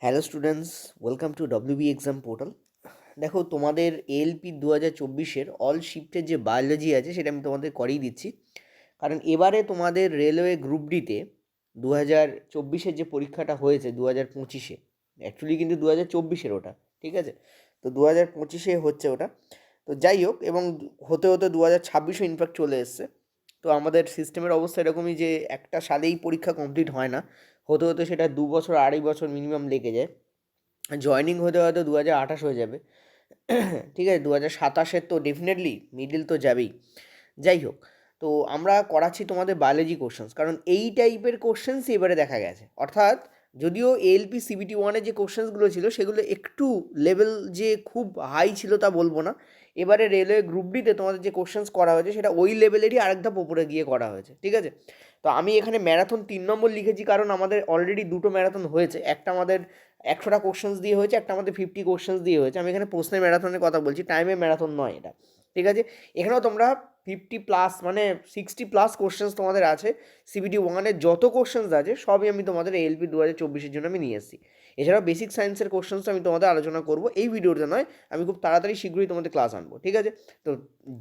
Hello students, welcome to WB exam portal. দেখো, তোমাদের ALP 2024-এর all শিফটের যে বায়োলজি আছে সেটা আমি তোমাদের করিয়ে দিচ্ছি। কারণ এবারে তোমাদের রেলওয়ে গ্রুপ ডিতে 2024-এর যে পরীক্ষাটা হয়েছে 2025-এ, অ্যাকচুয়ালি কিন্তু 2024-এর ওটা, ঠিক আছে? তো 2025-এ হচ্ছে ওটা। তো যাই হোক, এবং হতে হতে 2026-ও ইনফ্যাক্ট চলে এসছে। তো আমাদের সিস্টেমের অবস্থা এরকমই যে একটা সালেই পরীক্ষা কমপ্লিট হয় না, হতে হতে সেটা 2 বছর 2.5 বছর মিনিমাম লেগে যায়। জয়েনিং হতে হয়তো 2028 হয়ে যাবে। ঠিক আছে, 2027-এর তো ডেফিনেটলি মিডিল তো যাবেই। যাই হোক, তো আমরা করাচ্ছি তোমাদের বায়োলজি কোশ্চেন্স, কারণ এই টাইপের কোশ্চেন্সই এবারে দেখা গেছে। অর্থাৎ যদিও এএলপি সিবিটি ওয়ানের যে কোশ্চেন্সগুলো ছিল সেগুলো একটু লেভেল যে খুব হাই ছিল তা বলবো না, এবারে রেলওয়ে গ্রুপ ডিতে তোমাদের যে কোশ্চেন্স করা হয়েছে সেটা ওই লেভেলেরই আরেক ধাপ ওপরে গিয়ে করা হয়েছে, ঠিক আছে? তো আমি এখানে ম্যারাথন 3 নম্বর লিখেছি, কারণ আমাদের অলরেডি দুটো ম্যারাথন হয়েছে। একটা আমাদের 100টা কোশ্চেন্স দিয়ে হয়েছে, একটা আমাদের 50 কোশ্চেন্স দিয়ে হয়েছে। আমি এখানে প্রশ্নের ম্যারাথনের কথা বলছি, টাইমে ম্যারাথন নয় এটা, ঠিক আছে? এখানেও তোমরা 50+ মানে 60+ কোশ্চেন্স তোমাদের আছে। সিবিটি ওয়ানের যত কোশ্চেন্স আছে সবই আমি তোমাদের এএলপি 2024-এর জন্য আমি নিয়ে এসেছি। এছাড়াও বেসিক সায়েন্সের কোশ্চেন্স আমি তোমাদের আলোচনা করব এই ভিডিওতে নয়, আমি খুব তাড়াতাড়ি শীঘ্রই তোমাদের ক্লাস আনবো, ঠিক আছে? তো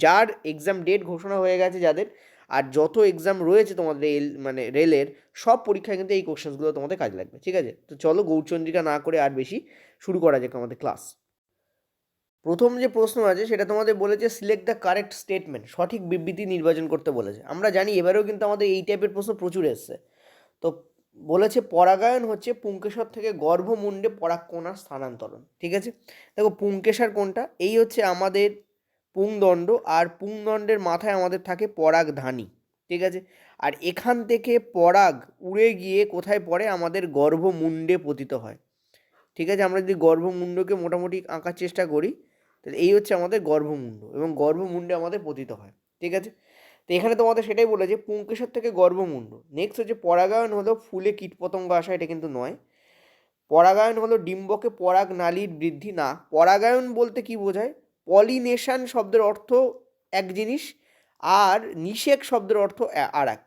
যার এক্সাম ডেট ঘোষণা হয়ে গেছে যাদের, আর যত এক্সাম রয়েছে তোমাদের মানে রেলের সব পরীক্ষায় কিন্তু এই কোশ্চেন্সগুলো তোমাদের কাজে লাগবে, ঠিক আছে? তো চলো গৌরচন্দ্রিকা না করে আর বেশি শুরু করা যাক আমাদের ক্লাস। প্রথম যে প্রশ্ন আছে সেটা তোমাদের বলেছে সিলেক্ট দ্য কারেক্ট স্টেটমেন্ট, সঠিক বিবৃতি নির্বাচন করতে বলেছে। আমরা জানি এবারেও কিন্তু আমাদের এই টাইপের প্রশ্ন প্রচুর এসছে। তো বলেছে পরাগায়ন হচ্ছে পুংকেশর থেকে গর্ভমুণ্ডে পরাগকণার স্থানান্তরণ, ঠিক আছে? দেখো, পুংকেশর কোনটা? এই হচ্ছে আমাদের পুংদণ্ড, আর পুংদণ্ডের মাথায় আমাদের থাকে পরাগধানী, ঠিক আছে? আর এখান থেকে পরাগ উড়ে গিয়ে কোথায় পড়ে? আমাদের গর্ভমুণ্ডে পতিত হয়, ঠিক আছে? আমরা যদি গর্ভমুণ্ডকে মোটামুটি আঁকার চেষ্টা করি, তাহলে এই হচ্ছে আমাদের গর্ভমুণ্ড, এবং গর্ভমুণ্ডে আমাদের পতিত হয়, ঠিক আছে? তো এখানে তোমাদের সেটাই বলেছে পুংকেশর থেকে গর্ভমুণ্ড। নেক্সট হচ্ছে পরাগায়ন হলো ফুলে কীটপতঙ্গ আসা, এটা কিন্তু নয়। পরাগায়ন হলো ডিম্বকে পরাগ নালীর বৃদ্ধি, না। পরাগায়ন বলতে কি বোঝায়? পলিনেশন শব্দের অর্থ এক জিনিস, আর নিষেক শব্দের অর্থ আর এক।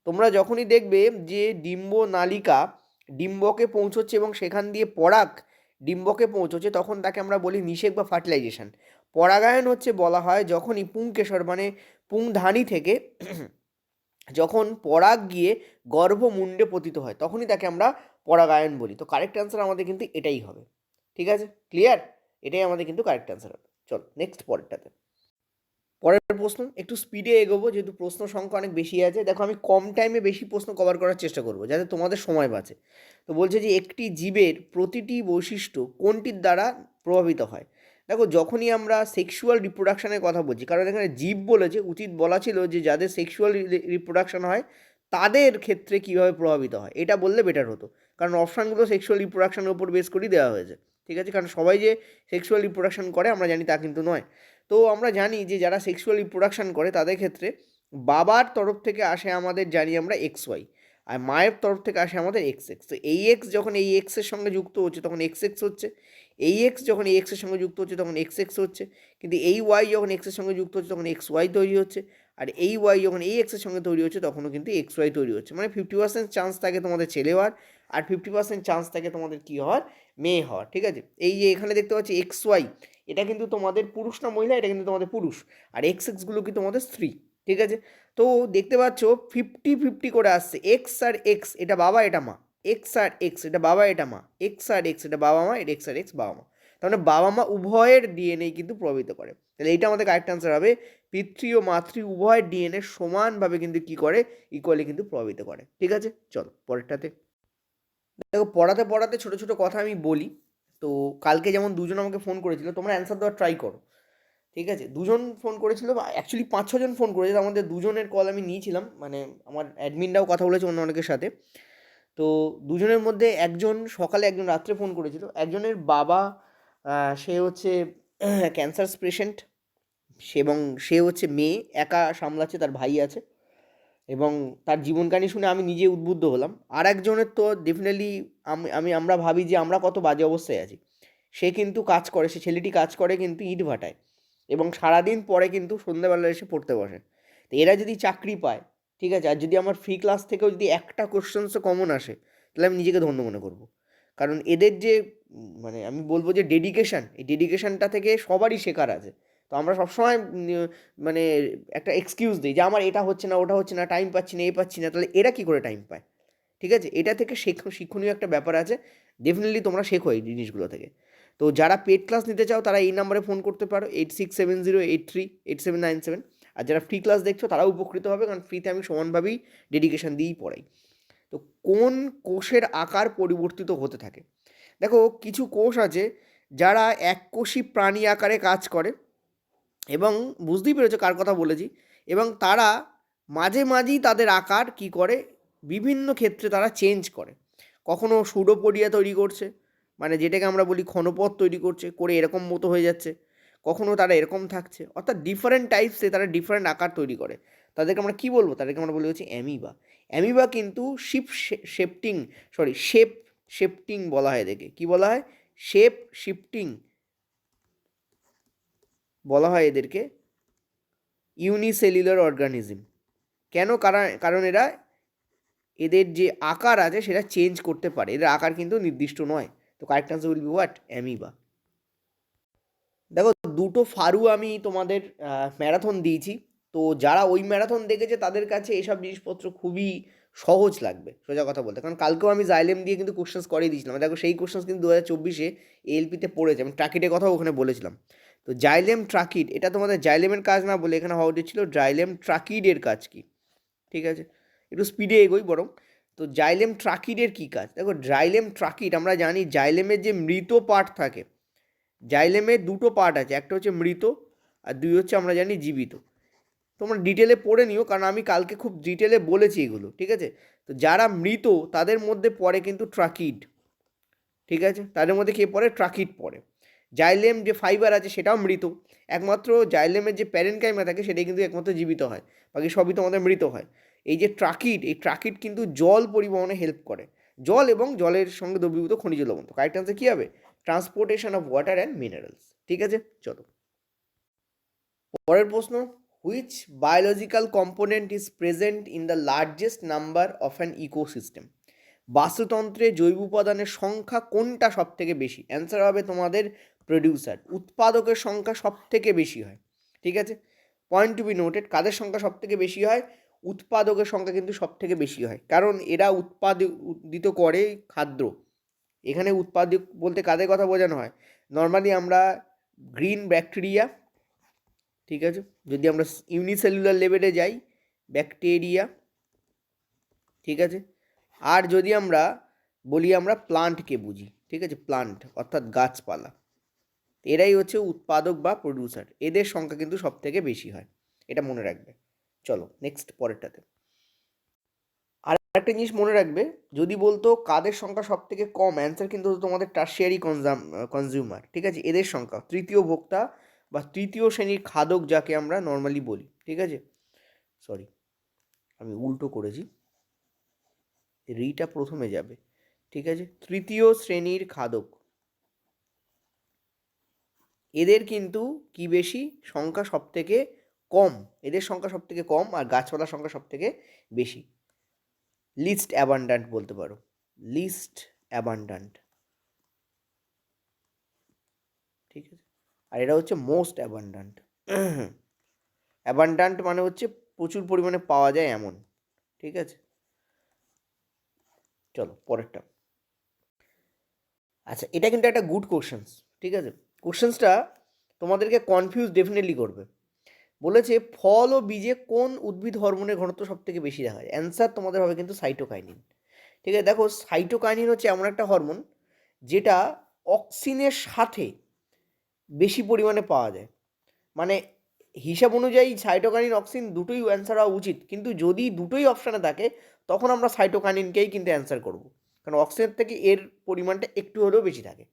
তোমরা যখনই দেখবে যে ডিম্ব নালিকা ডিম্বকে পৌঁছচ্ছে এবং সেখান দিয়ে পরাগ ডিম্বকে পৌঁছচ্ছে, তখন তাকে আমরা বলি নিষেক বা ফার্টিলাইজেশন। পরাগায়ন হচ্ছে বলা হয় যখনই পুংকেশর মানে পুংধানী থেকে যখন পরাগ গিয়ে গর্ভমুণ্ডে পতিত হয়, তখনই তাকে আমরা পরাগায়ন বলি। তো কারেক্ট অ্যান্সার আমাদের কিন্তু এটাই হবে, ঠিক আছে? ক্লিয়ার? এটাই আমাদের কিন্তু কারেক্ট অ্যান্সার হবে। চলো নেক্সট পরেরটাতে। পরের প্রশ্ন একটু স্পিডে এগোবো, যেহেতু প্রশ্ন সংখ্যা অনেক বেশি আছে। দেখো, আমি কম টাইমে বেশি প্রশ্ন কভার করার চেষ্টা করবো যাতে তোমাদের সময় বাঁচে। তো বলছে যে একটি জীবের প্রতিটি বৈশিষ্ট্য কোনটির দ্বারা প্রভাবিত হয়? দেখো, যখনই আমরা সেক্সুয়াল রিপ্রোডাকশনের কথা বলছি, কারণ এখানে জীব বলেছে, উচিত বলা ছিল যে যাদের সেক্সুয়াল রিপ্রোডাকশন হয় তাদের ক্ষেত্রে কীভাবে প্রভাবিত হয়, এটা বললে বেটার হতো। কারণ অপশানগুলো সেক্সুয়াল রিপ্রোডাকশনের উপর বেস করেই দেওয়া হয়েছে, ঠিক আছে? কারণ সবাই যে সেক্সুয়াল রিপ্রোডাকশন করে আমরা জানি তা কিন্তু নয়। তো আমরা জানি যে যারা সেক্সুয়াল রিপ্রোডাকশন করে তাদের ক্ষেত্রে বাবার তরফ থেকে আসে আমাদের, জানি আমরা এক্স ওয়াই, আর মায়ের তরফ থেকে আসে আমাদের এক্স এক্স। তো এই এক্স যখন এই এক্সের সঙ্গে যুক্ত হচ্ছে তখন এক্স এক্স হচ্ছে, এই এক্স যখন এই এক্সের সঙ্গে যুক্ত হচ্ছে তখন এক্স এক্স হচ্ছে, কিন্তু এই ওয়াই যখন এক্সের সঙ্গে যুক্ত হচ্ছে তখন এক্স ওয়াই তৈরি হচ্ছে, আর এই ওয়াই যখন এই এক্সের সঙ্গে তৈরি হচ্ছে তখনও কিন্তু এক্স ওয়াই তৈরি হচ্ছে। মানে 50% চান্স থাকে তোমাদের ছেলে হওয়ার, আর 50% চান্স থাকে তোমাদের কী হওয়ার? মেয়ে হওয়ার, ঠিক আছে? এই যে এখানে দেখতে পাচ্ছি এক্স ওয়াই, এটা কিন্তু তোমাদের পুরুষ না মহিলা? এটা কিন্তু তোমাদের পুরুষ। আর এক্স এক্সগুলো কি তোমাদের স্ত্রী, ঠিক আছে? তো দেখতে পাচ্ছ 50-50 করে আসছে। এক্স আর এক্স এটা বাবা এটা মা, এক্স আর এক্স এটা বাবা এটা মা, এক্স আর এক্স এটা বাবা মা, এটা এক্স আর এক্স বাবা মা। তার মানে বাবা মা উভয়ের ডিএনএ কিন্তু প্রভাবিত করে। তাহলে এইটা আমাদের কারেক্ট আনসার হবে। পিতৃ ও মাতৃ উভয়ের ডিএনএ সমানভাবে কিন্তু কী করে? ইকুয়ালি কিন্তু প্রভাবিত করে, ঠিক আছে? চলো পরেরটাতে। দেখো, পড়াতে পড়াতে ছোটো ছোটো কথা আমি বলি। তো কালকে যেমন দুজন আমাকে ফোন করেছিল, তোমরা অ্যান্সার দেওয়ার ট্রাই করো, ঠিক আছে? দুজন ফোন করেছিল, অ্যাকচুয়ালি 5-6 জন ফোন করেছিল, আমাদের দুজনের কল আমি নিয়েছিলাম, মানে আমার অ্যাডমিনরাও কথা বলেছে অন্য অনেকের সাথে। তো দুজনের মধ্যে একজন সকালে একজন রাত্রে ফোন করেছিল। একজনের বাবা সে হচ্ছে ক্যান্সার পেশেন্ট, এবং সে হচ্ছে মেয়ে, একা সামলাচ্ছে, তার ভাই আছে, এবং তার জীবন কাহিনী শুনে আমি নিজে উদ্বুদ্ধ হলাম। আর একজনের তো ডেফিনেটলি আমরা ভাবি যে আমরা কত বাজে অবস্থায় আছি। সে কিন্তু কাজ করে, সে ছেলেটি কাজ করে কিন্তু ইট ভাটায়, এবং সারাদিন পরে কিন্তু সন্ধ্যাবেলা এসে পড়তে বসে। তো এরা যদি চাকরি পায়, ঠিক আছে, আর যদি আমার ফ্রি ক্লাস থেকেও যদি একটা কোশ্চেন্সও কমন আসে, তাহলে আমি নিজেকে ধন্য মনে করবো। কারণ এদের যে মানে আমি বলবো যে ডেডিকেশান, এই ডেডিকেশানটা থেকে সবারই শেখার আছে। তো আমরা সবসময় মানে একটা এক্সকিউজ দিই যে আমার এটা হচ্ছে না, ওটা হচ্ছে না, টাইম পাচ্ছি না, পাচ্ছি না, তাহলে এরা কী করে টাইম পায়? ঠিক আছে, এটা থেকে শিক্ষণীয় একটা ব্যাপার আছে। ডেফিনেটলি তোমরা শেখো এই জিনিসগুলো থেকে। তো যারা পেড ক্লাস নিতে চাও তারা এই নাম্বারে ফোন করতে পারো 8670838797। আর যারা ফ্রি ক্লাস দেখছো তারাও উপকৃত হবে, কারণ ফ্রিতে আমি সমানভাবেই ডেডিকেশান দিয়েই পড়াই। তো কোন কোষের আকার পরিবর্তিত হতে থাকে? দেখো, কিছু কোষ আছে যারা এককোষী প্রাণী আকারে কাজ করে, এবং বুঝতেই পেরেছো কার কথা বলেছি, এবং তারা মাঝে মাঝেই তাদের আকার কি করে, বিভিন্ন ক্ষেত্রে তারা চেঞ্জ করে। কখনো সুডোপোডিয়া তৈরি করছে, মানে যেটাকে আমরা বলি ক্ষণপথ তৈরি করছে, করে এরকম মতো হয়ে যাচ্ছে, কখনো তারা এরকম থাকছে, অর্থাৎ ডিফারেন্ট টাইপসে তারা ডিফারেন্ট আকার তৈরি করে। তাদেরকে আমরা কী বলবো? তাদেরকে আমরা বলি হচ্ছে অ্যামিবা। অ্যামিবা কিন্তু শেপ শিফটিং বলা হয় এদেরকে। কী বলা হয়? শেপ শিফটিং বলা হয় এদেরকে ইউনিসেলুলার অর্গানিজম। কেন? কারণ এরা এদের যে আকার আছে সেটা চেঞ্জ করতে পারে, এদের আকার কিন্তু নির্দিষ্ট নয়। তো correct answer will B what? Amoeba. দেখো, দুটো ফারু আমি তোমাদের ম্যারাথন দিয়েছি। তো যারা ওই ম্যারাথন দেখেছে তাদের কাছে এসব জিনিসপত্র খুবই সহজ লাগবে, সোজা কথা বলতে। কারণ কালকেও আমি জাইলেম দিয়ে কিন্তু কোশ্চেন্স করিয়ে দিয়েছিলাম। দেখো, সেই কোশ্চেন্স কিন্তু 2024-এ এএলপিতে পড়েছে। আমি ট্রাকিটের কথাও ওখানে বলেছিলাম। তো জাইলেম ট্রাকিড, এটা তোমাদের জাইলেমের কাজ না বলে এখানে হওয়া উচিত ছিল জাইলেম ট্রাকিডের কাজ কি। ঠিক আছে, একটু স্পিডে এগোই বরং। তো জাইলেম ট্রাকিডের কী কাজ? দেখো, জাইলেম ট্রাকিড আমরা জানি জাইলেমের যে মৃত পার্ট থাকে, জাইলেমের দুটো পার্ট আছে, একটা হচ্ছে মৃত আর দুই হচ্ছে আমরা জানি জীবিত। তোমরা ডিটেলে পড়ে নিও, কারণ আমি কালকে খুব ডিটেলে বলেছি এগুলো। ঠিক আছে, তো যারা মৃত তাদের মধ্যে পড়ে কিন্তু ট্রাকিড। ঠিক আছে, তাদের মধ্যে কে পড়ে? ট্রাকিড পড়ে। জাইলেম যে ফাইবার আছে সেটাও মৃত, একমাত্র জাইলেমের যে প্যারেনকাইমা থাকে সেটাই কিন্তু একমাত্র জীবিত হয়, বাকি সবই তোমাদের মৃত হয়। এই যে ট্রাকিড, এই ট্রাকিড কিন্তু জল পরিবহনে হেল্প করে, জল এবং জলের সঙ্গে দ্রবীভূত খনিজ লবণ। তো কারেক্ট আনসার কী হবে? Transportation of water and minerals. ঠিক আছে, চলো পরের প্রশ্ন। Which biological component is present in the largest number of an ecosystem? বাস্তুতন্ত্রে জৈব উপাদানের সংখ্যা কোনটা সব থেকে বেশি? অ্যান্সার হবে তোমাদের প্রডিউসার, উৎপাদকের সংখ্যা সব থেকে বেশি হয়। ঠিক আছে, পয়েন্ট টু বি নোটেড, কাদের সংখ্যা সব থেকে বেশি হয়? উৎপাদকের সংখ্যা কিন্তু সব থেকে বেশি হয়, কারণ এরা উৎপাদিত করে খাদ্য। এখানে উৎপাদক বলতে কাদের কথা বোঝানো হয়? নর্মালি আমরা গ্রিন ব্যাকটেরিয়া, ঠিক আছে, যদি আমরা ইউনিসেলুলার লেভেলে যাই ব্যাকটেরিয়া, ঠিক আছে, আর যদি আমরা বলি আমরা প্লান্টকে বুঝি, ঠিক আছে, প্লান্ট অর্থাৎ গাছপালা, এরাই হচ্ছে উৎপাদক বা প্রডিউসার। এদের সংখ্যা কিন্তু সব থেকে বেশি হয়, এটা মনে রাখবে। চলো নেক্সট পরেরটাতে। আর একটা জিনিস মনে রাখবে, যদি বলতো কাদের সংখ্যা সব থেকে কম, অ্যান্সার কিন্তু তোমাদের টার্সিয়ারি কনজিউমার। ঠিক আছে, এদের সংখ্যা তৃতীয় ভোক্তা বা তৃতীয় শ্রেণীর খাদক যাকে আমরা নর্মালি বলি। ঠিক আছে, সরি আমি উল্টো করেছি, রিটা প্রথমে যাবে। ঠিক আছে, তৃতীয় শ্রেণীর খাদক, এদের কিন্তু কি বেশি সংখ্যা সব থেকে কম, এদের সংখ্যা সব থেকে কম, আর গাছপালার সংখ্যা সব থেকে বেশি। লিস্ট অ্যাবান্ডান্ট বলতে পারো, লিস্ট অ্যাবান্ডান্ট। ঠিক আছে, আর এটা হচ্ছে মোস্ট অ্যাবান্ডান্ট। অ্যাবান্ডান্ট মানে হচ্ছে প্রচুর পরিমাণে পাওয়া যায় এমন। ঠিক আছে, চলো পরেরটা। আচ্ছা, এটা কিন্তু একটা গুড কোশ্চেন্স। ঠিক আছে, কোশ্চেন্সটা তোমাদেরকে কনফিউজ ডেফিনেটলি করবে। বলেছে ফল ও বীজে কোন উদ্ভিদ হরমোনের ঘনত্ব সব থেকে বেশি দেখা যায়? অ্যান্সার তোমাদের হবে কিন্তু সাইটোকাইনিন। ঠিক আছে, দেখো সাইটোকাইনিন হচ্ছে এমন একটা হরমোন যেটা অক্সিনের সাথে বেশি পরিমাণে পাওয়া যায়। মানে হিসাব অনুযায়ী সাইটোকাইনিন অক্সিন দুটোই অ্যান্সার হওয়া উচিত, কিন্তু যদি দুটোই অপশানে থাকে তখন আমরা সাইটোকাইনিনকেই কিন্তু অ্যান্সার করব, কারণ অক্সিজেন থেকে এর পরিমাণটা একটু হলেও বেশি থাকে।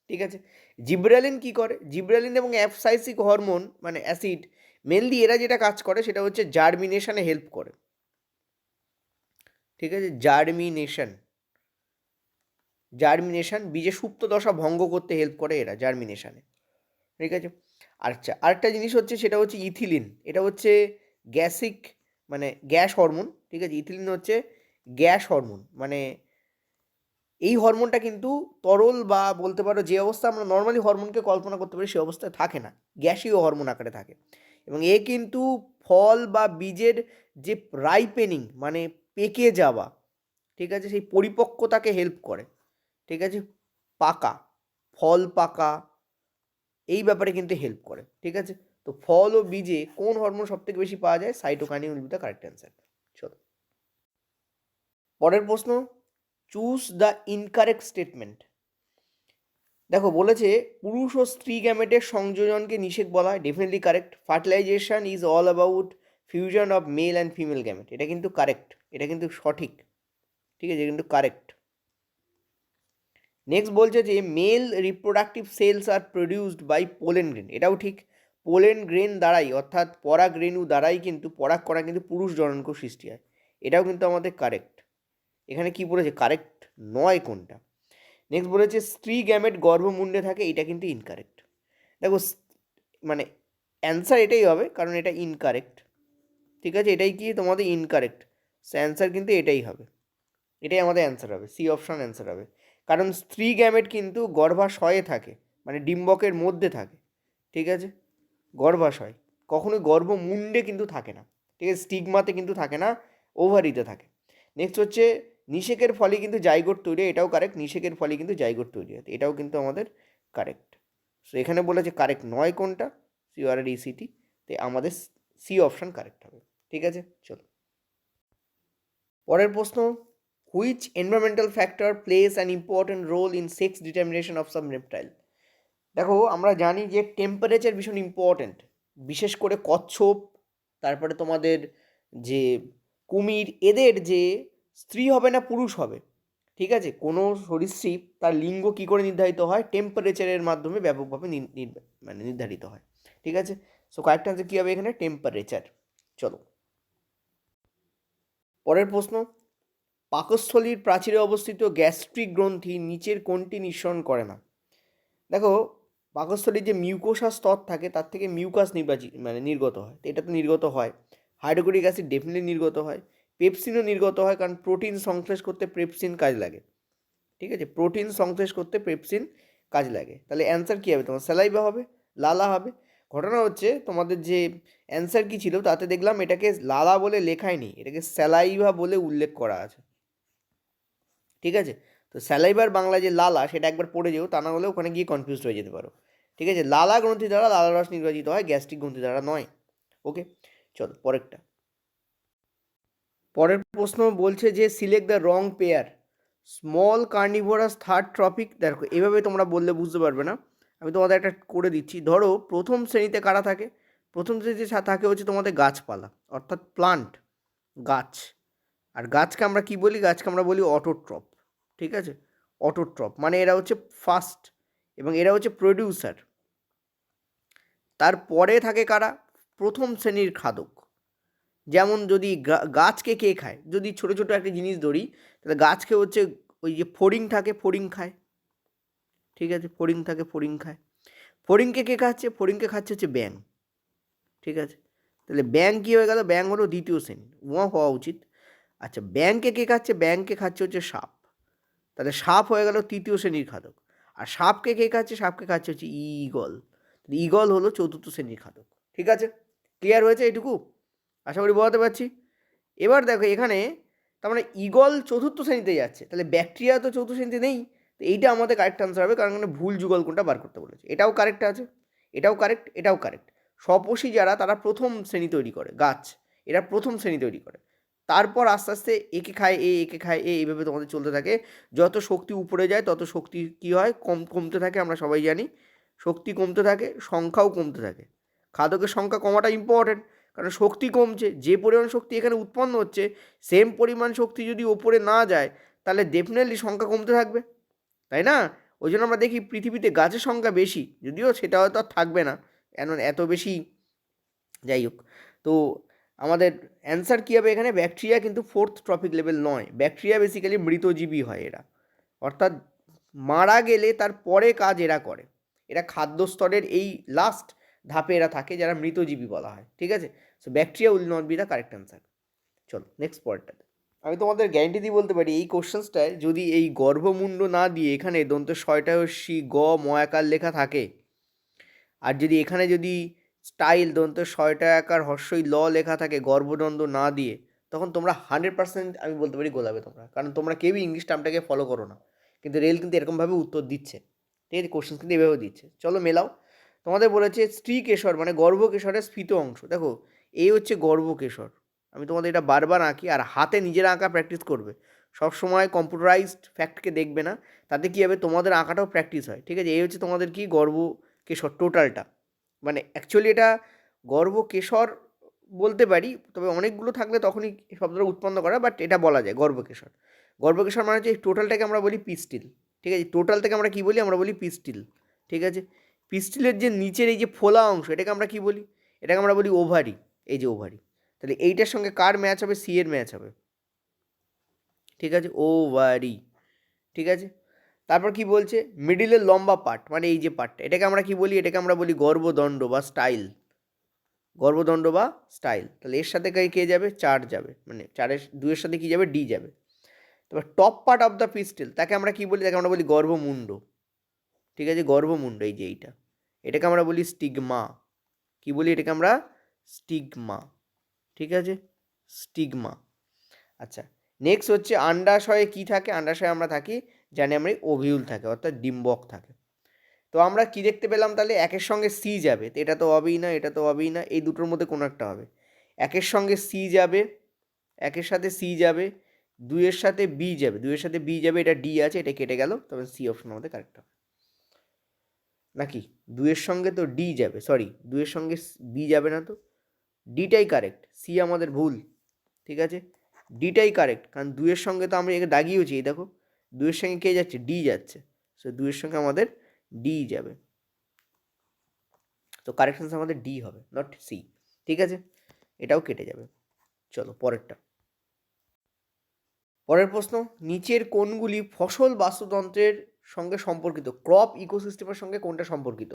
ঠিক আছে, জিব্রেলিন কি করে? জিব্রেলিন এবং অ্যাবসাইসিক হরমোন মানে অ্যাসিড, মেনলি এরা যেটা কাজ করে সেটা হচ্ছে জার্মিনেশনে হেল্প করে। ঠিক আছে, জার্মিনেশন বীজে সুপ্ত দশা ভঙ্গ করতে হেল্প করে এরা জার্মিনেশনে। ঠিক আছে, আচ্ছা আরেকটা জিনিস হচ্ছে সেটা হচ্ছে ইথিলিন, এটা হচ্ছে গ্যাসিক মানে গ্যাস হরমোন। ঠিক আছে, ইথিলিন হচ্ছে গ্যাস হরমোন, মানে এই হরমোনটা কিন্তু তরল বা বলতে পারো যে অবস্থা আমরা নর্মালি হরমোনকে কল্পনা করতে পারি সে অবস্থায় থাকে না, গ্যাসীয় হরমোন আকারে থাকে। এবং এ কিন্তু ফল বা বীজের যে রাইপেনিং মানে পেকে যাওয়া, ঠিক আছে, সেই পরিপক্কতাকে হেল্প করে, ঠিক আছে, পাকা ফল পাকা এই ব্যাপারে কিন্তু হেল্প করে, ঠিক আছে। তো ফল ও বীজে কোন হরমোন সব থেকে বেশি পাওয়া যায়? Cytokinin will be the correct answer. চলো পরের প্রশ্ন, চুজ দ্য ইনকারেক্ট স্টেটমেন্ট। দেখো বলেছে পুরুষ ও স্ত্রী গ্যামেটের সংযোজনকে নিষেধ বলা হয়, definitely correct. Fertilization is all about fusion of male and female gamete, এটা কিন্তু কারেক্ট, এটা কিন্তু সঠিক, ঠিক আছে, কিন্তু কারেক্ট। নেক্সট বলছে যে male reproductive cells are produced by pollen grain, এটাও ঠিক। পোলেন গ্রেন দ্বারাই অর্থাৎ পরাগ রেণু দ্বারাই কিন্তু পরাগ করা কিন্তু পুরুষ জননক সৃষ্টি হয়, এটাও কিন্তু আমাদের কারেক্ট। এখানে কি বলেছে? কারেক্ট নয় কোনটা? নেক্সট বলেছে স্ত্রী গ্যামেট গর্ভমুণ্ডে থাকে, এটা কিন্তু ইনকারেক্ট। দেখো মানে অ্যান্সার এটাই হবে কারণ এটা ইনকারেক্ট, ঠিক আছে, এটাই কি তোমাদের ইনকারেক্ট, সো অ্যান্সার কিন্তু এটাই হবে, এটাই আমাদের অ্যান্সার হবে, সি অপশান অ্যান্সার হবে। কারণ স্ত্রী গ্যামেট কিন্তু গর্ভাশয়ে থাকে, মানে ডিম্বকের মধ্যে থাকে, ঠিক আছে, গর্ভাশয়, কখনোই গর্ভমুণ্ডে কিন্তু থাকে না, ঠিক আছে, স্টিগমাতে কিন্তু থাকে না, ওভারিতে থাকে। নেক্সট হচ্ছে নিষেকের ফলে কিন্তু জাইগোট তৈরি হয়, এটাও কারেক্ট, নিষেকের ফলে কিন্তু জাইগোট তৈরি হয়, এটাও কিন্তু আমাদের কারেক্ট। সো এখানে বলেছে কারেক্ট নয় কোনটা? CRDCT, তো আমাদের সি অপশান কারেক্ট হবে, ঠিক আছে। চলো পরের প্রশ্ন, which environmental factor plays an important role in sex determination of some reptile. দেখো আমরা জানি যে টেম্পারেচার ভীষণ ইম্পর্ট্যান্ট, বিশেষ করে কচ্ছপ, তারপরে তোমাদের যে কুমির, এদের যে স্ত্রী হবে না পুরুষ হবে, ঠিক আছে, কোনো সরীসৃপ তার লিঙ্গ কী করে নির্ধারিত হয়? টেম্পারেচারের মাধ্যমে ব্যাপকভাবে মানে নির্ধারিত হয়, ঠিক আছে। সো কারেক্ট আনসার কী হবে এখানে? টেম্পারেচার। চলো পরের প্রশ্ন, পাকস্থলীর প্রাচীরে অবস্থিত গ্যাস্ট্রিক গ্রন্থি নিচের কোনটি নিঃসরণ করে না? দেখো পাকস্থলীর যে মিউকোসা স্তর থাকে তার থেকে মিউকাস নির্গত হয়, তো এটা তো নির্গত হয়। হাইড্রোক্লোরিক অ্যাসিড ডেফিনেটলি নির্গত হয়, পেপসিনও নির্গত হয়, কারণ প্রোটিন সংশ্লেষ করতে পেপসিন কাজ লাগে, ঠিক আছে, প্রোটিন সংশ্লেষ করতে পেপসিন কাজ লাগে। তাহলে অ্যান্সার কী হবে? তোমার স্যালাইভা হবে, লালা হবে। ঘটনা হচ্ছে তোমাদের যে অ্যান্সার কী ছিল তাতে দেখলাম এটাকে লালা বলে লেখাই নেই, এটাকে স্যালাইভা বলে উল্লেখ করা আছে, ঠিক আছে। তো স্যালাইভার বাংলা যে লালা সেটা একবার পড়ে যেও, তা না হলে ওখানে গিয়ে কনফিউজ হয়ে যেতে পারো, ঠিক আছে। লালা গ্রন্থি দ্বারা লালা রস নির্বাচিত হয়, গ্যাস্ট্রিক গ্রন্থি দ্বারা নয়। ওকে চলো পরেরটা। পরের প্রশ্ন বলছে যে select the wrong pair, small carnivorous third trophic. দেখো এভাবে তোমরা বললে বুঝতে পারবে না, আমি তোমাদের একটা করে দিচ্ছি। ধরো প্রথম শ্রেণীতে কারা থাকে? প্রথম শ্রেণীতে থাকে হচ্ছে তোমাদের গাছপালা, অর্থাৎ প্লান্ট, গাছ। আর গাছকে আমরা কি বলি? গাছকে আমরা বলি অটোট্রপ, ঠিক আছে, অটোট্রপ মানে এরা হচ্ছে ফার্স্ট এবং এরা হচ্ছে প্রডিউসার। তারপরে থাকে কারা? প্রথম শ্রেণীর খাদক। যেমন যদি গাছকে কে খায়, যদি ছোটো ছোটো একটা জিনিস ধরি, তাহলে গাছকে হচ্ছে ওই যে ফড়িং থাকে, ফড়িং খায়, ঠিক আছে, ফড়িং থাকে, ফড়িং খায়। ফড়িংকে কে খাচ্ছে? ফড়িংকে খাচ্ছে হচ্ছে ব্যাঙ, ঠিক আছে। তাহলে ব্যাঙ কী হয়ে গেল? ব্যাঙ হলো দ্বিতীয় শ্রেণী, উয়া হওয়া উচিত। আচ্ছা ব্যাঙকে কে খাচ্ছে? ব্যাঙকে খাচ্ছে হচ্ছে সাপ, তাহলে সাপ হয়ে গেল তৃতীয় শ্রেণীর খাদক। আর সাপকে কে খাচ্ছে? সাপকে খাচ্ছে হচ্ছে ঈগল, ঈগল হলো চতুর্থ শ্রেণীর খাদক, ঠিক আছে। ক্লিয়ার হয়েছে এইটুকু? আশা করি বোঝাতে পারছি। এবার দেখো এখানে তার মানে ঈগল চতুর্থ শ্রেণীতে যাচ্ছে, তাহলে ব্যাকটেরিয়া তো চতুর্থ শ্রেণীতে নেই, তো এইটা আমাদের কারেক্ট আনসার হবে, কারণ এখানে ভুল যুগল কোনটা বার করতে বলেছে। এটাও কারেক্ট আছে, এটাও কারেক্ট, এটাও কারেক্ট। স্বপোষী যারা তারা প্রথম শ্রেণী তৈরি করে, গাছ, এরা প্রথম শ্রেণী তৈরি করে। তারপর আস্তে আস্তে একে খায় এ, একে খায় এ, এইভাবে তোমাদের চলতে থাকে। যত শক্তি উপরে যায় তত শক্তি কী হয়? কমতে থাকে, আমরা সবাই জানি। শক্তি কমতে থাকে, সংখ্যাও কমতে থাকে। খাদকের সংখ্যা কমাটা ইম্পর্টেন্ট, কারণ শক্তি কমছে, যে পরিমাণ শক্তি এখানে উৎপন্ন হচ্ছে সেম পরিমাণ শক্তি যদি ওপরে না যায় তাহলে ডেফিনেটলি সংখ্যা কমতে থাকবে, তাই না? ওই জন্য আমরা দেখি পৃথিবীতে গাছের সংখ্যা বেশি, যদিও সেটা হয়তো আর থাকবে না, কেন এত বেশি। যাই হোক, তো আমাদের অ্যান্সার কী হবে এখানে? ব্যাকটেরিয়া কিন্তু ফোর্থ ট্রপিক লেভেল নয়, ব্যাকটেরিয়া বেসিক্যালি মৃতজীবী হয় এরা, অর্থাৎ মারা গেলে তার পরে কাজ এরা করে, এরা খাদ্য স্তরের এই লাস্ট ধাপে এরা থাকে, যারা মৃতজীবী বলা হয়, ঠিক আছে। So bacteria will not be the correct answer. চলো নেক্সট পয়েন্টটাতে আমি তোমাদের গ্যারেন্টি দিয়ে বলতে পারি এই কোশ্চেন্সটায় যদি এই গর্ভমুণ্ড না দিয়ে এখানে দন্ত শয়টায়সী গ ময়াকার লেখা থাকে, আর যদি এখানে যদি স্টাইল দন্ত শয়টায়াকার হর্ষই ল লেখা থাকে গর্ভদণ্ড না দিয়ে, তখন তোমরা 100% আমি বলতে পারি গোলাবে তোমরা, কারণ তোমরা কেউই ইংলিশ টার্মটাকে ফলো করো না। কিন্তু রেল কিন্তু এরকমভাবে উত্তর দিচ্ছে, ঠিক আছে, কোশ্চেন কিন্তু এভাবেও দিচ্ছে। চলো মেলাও। তোমাদের বলেছে স্ত্রীকেশর মানে গর্ভকেশরের স্ফীত অংশ। দেখো এই হচ্ছে গর্ভকেশর, আমি তোমাদের এটা বারবার আঁকি, আর হাতে নিজের আঁকা প্র্যাকটিস করবে। সবসময় কম্পিউটারাইজড ফ্যাক্টকে দেখবে না, তাতে কী হবে তোমাদের আঁকাটাও প্র্যাকটিস হয়, ঠিক আছে। এই হচ্ছে তোমাদের কি গর্ভকেশর টোটালটা, মানে অ্যাকচুয়ালি এটা গর্ভকেশর বলতে পারি, তবে অনেকগুলো থাকলে তখনই শব্দটা উৎপন্ন করা, বাট এটা বলা যায় গর্ভকেশর। গর্ভকেশর মানে হচ্ছে এই টোটালটাকে আমরা বলি পিস্টিল, ঠিক আছে। টোটাল থেকে আমরা কী বলি, আমরা বলি পিস্টিল, ঠিক আছে। পিস্টিলের যে নিচের এই যে ফোলা অংশ, এটাকে আমরা কী বলি, এটাকে আমরা বলি ওভারি, এই যে ওভারি। তাহলে এইটার সঙ্গে কার ম্যাচ হবে, সি এর ম্যাচ হবে, ঠিক আছে, ওভারি, ঠিক আছে। তারপর কি বলছে, মিডিলের লম্বা পার্ট মানে এই যে পার্টটা, এটাকে আমরা কি বলি, এটাকে আমরা বলি গর্ভদণ্ড বা স্টাইল, গর্ভদণ্ড বা স্টাইল। তাহলে এর সাথে কে যাবে, চার যাবে, মানে চারের দুইয়ের সাথে কি যাবে, ডি যাবে। তারপর টপ পার্ট অফ দ্য পিস্টিল তাকে আমরা কি বলি, তাকে আমরা বলি গর্ভমুণ্ড, ঠিক আছে, গর্ভমুণ্ড এই যে এইটা, এটাকে আমরা বলি স্টিগমা। কি বলি এটাকে আমরা, স্টিগমা, ঠিক আছে, স্টিগমা। আচ্ছা, নেক্সট হচ্ছে আন্ডাশয়ে কি থাকে, আন্ডাশয়ে আমরা থাকি জানি আমরা ওভিউল থাকে, অর্থাৎ ডিম্বক থাকে। তো আমরা কি দেখতে পেলাম, তাহলে একের সঙ্গে সি যাবে, তো এটা তো হবেই না, এটা তো হবেই না, এই দুটোর মধ্যে কোনো একটা হবে। একের সঙ্গে সি যাবে, একের সাথে সি যাবে, দুইয়ের সাথে বি যাবে, দুইয়ের সাথে বি যাবে, এটা ডি আছে, এটা কেটে গেল, তবে সি অপশন আমাদের কারেক্ট হবে। নাকি দুইয়ের সঙ্গে তো ডি যাবে, সরি দুইয়ের সঙ্গে বি যাবে না, তো ডিটাই কারেক্ট, সি আমাদের ভুল, ঠিক আছে, ডিটাই কারেক্ট, কারণ দুইয়ের সঙ্গে তো আমরা একে দাগিয়েছি, এই দেখো দুইয়ের সঙ্গে কে যাচ্ছে, ডি যাচ্ছে, সো দুইয়ের সঙ্গে আমাদের ডি যাবে, তো কারেক্ট আনসার আমাদের ডি হবে, নট সি, ঠিক আছে, এটাও কেটে যাবে। চলো পরেরটা। পরের প্রশ্ন, নিচের কোনগুলি ফসল বাস্তুতন্ত্রের সঙ্গে সম্পর্কিত, ক্রপ ইকোসিস্টেমের সঙ্গে কোনটা সম্পর্কিত?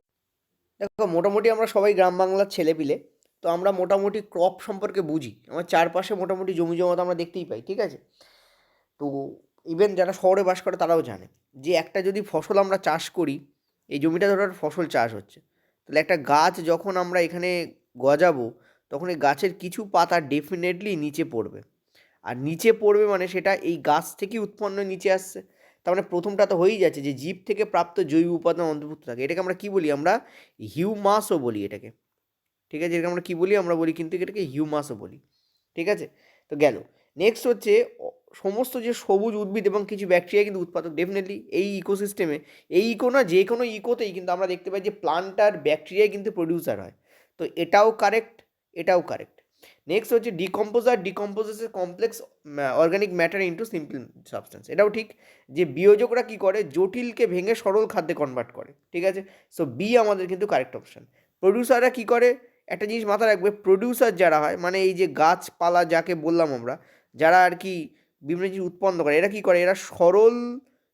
দেখো মোটামুটি আমরা সবাই গ্রাম বাংলার ছেলেপিলে, তো আমরা মোটামুটি ক্রপ সম্পর্কে বুঝি, আমার চারপাশে মোটামুটি জমি জমা তো আমরা দেখতেই পাই, ঠিক আছে। তো ইভেন যারা শহরে বাস করে তারাও জানে যে একটা যদি ফসল আমরা চাষ করি, এই জমিটা ধরো একটা ফসল চাষ হচ্ছে, তাহলে একটা গাছ যখন আমরা এখানে গজাবো, তখন এই গাছের কিছু পাতা ডেফিনেটলি নিচে পড়বে, আর নিচে পড়বে মানে সেটা এই গাছ থেকেই উৎপন্ন নিচে আসছে। তার মানে প্রথমটা তো হয়েই যাচ্ছে যে জীব থেকে প্রাপ্ত জৈব উপাদান অন্তর্ভুক্ত থাকে, এটাকে আমরা কী বলি, আমরা হিউমাসও বলি এটাকে, ঠিক আছে, এটাকে আমরা কী বলি, আমরা বলি কিন্তু এটাকে হিউমাসও বলি, ঠিক আছে। তো গেল। নেক্সট হচ্ছে সমস্ত যে সবুজ উদ্ভিদ এবং কিছু ব্যাকটেরিয়া কিন্তু উৎপাদক, ডেফিনেটলি এই ইকোসিস্টেমে, এই ইকো না যে কোনো ইকোতেই কিন্তু আমরা দেখতে পাই যে প্লান্ট আর ব্যাকটেরিয়া কিন্তু প্রডিউসার হয়, তো এটাও কারেক্ট, এটাও কারেক্ট। নেক্সট হচ্ছে decomposes complex organic matter into simple substance, এটাও ঠিক, যে বিয়োজকরা কী করে, জটিলকে ভেঙে সরল খাদ্যে কনভার্ট করে, ঠিক আছে, সো বি আমাদের কিন্তু কারেক্ট অপশান। প্রডিউসাররা কী করে, একটা জিনিস মাথায় রাখবে, প্রডিউসার যারা হয় মানে এই যে গাছপালা যাকে বললাম আমরা, যারা আর কি বিভিন্ন জিনিস উৎপন্ন করে, এরা কী করে, এরা সরল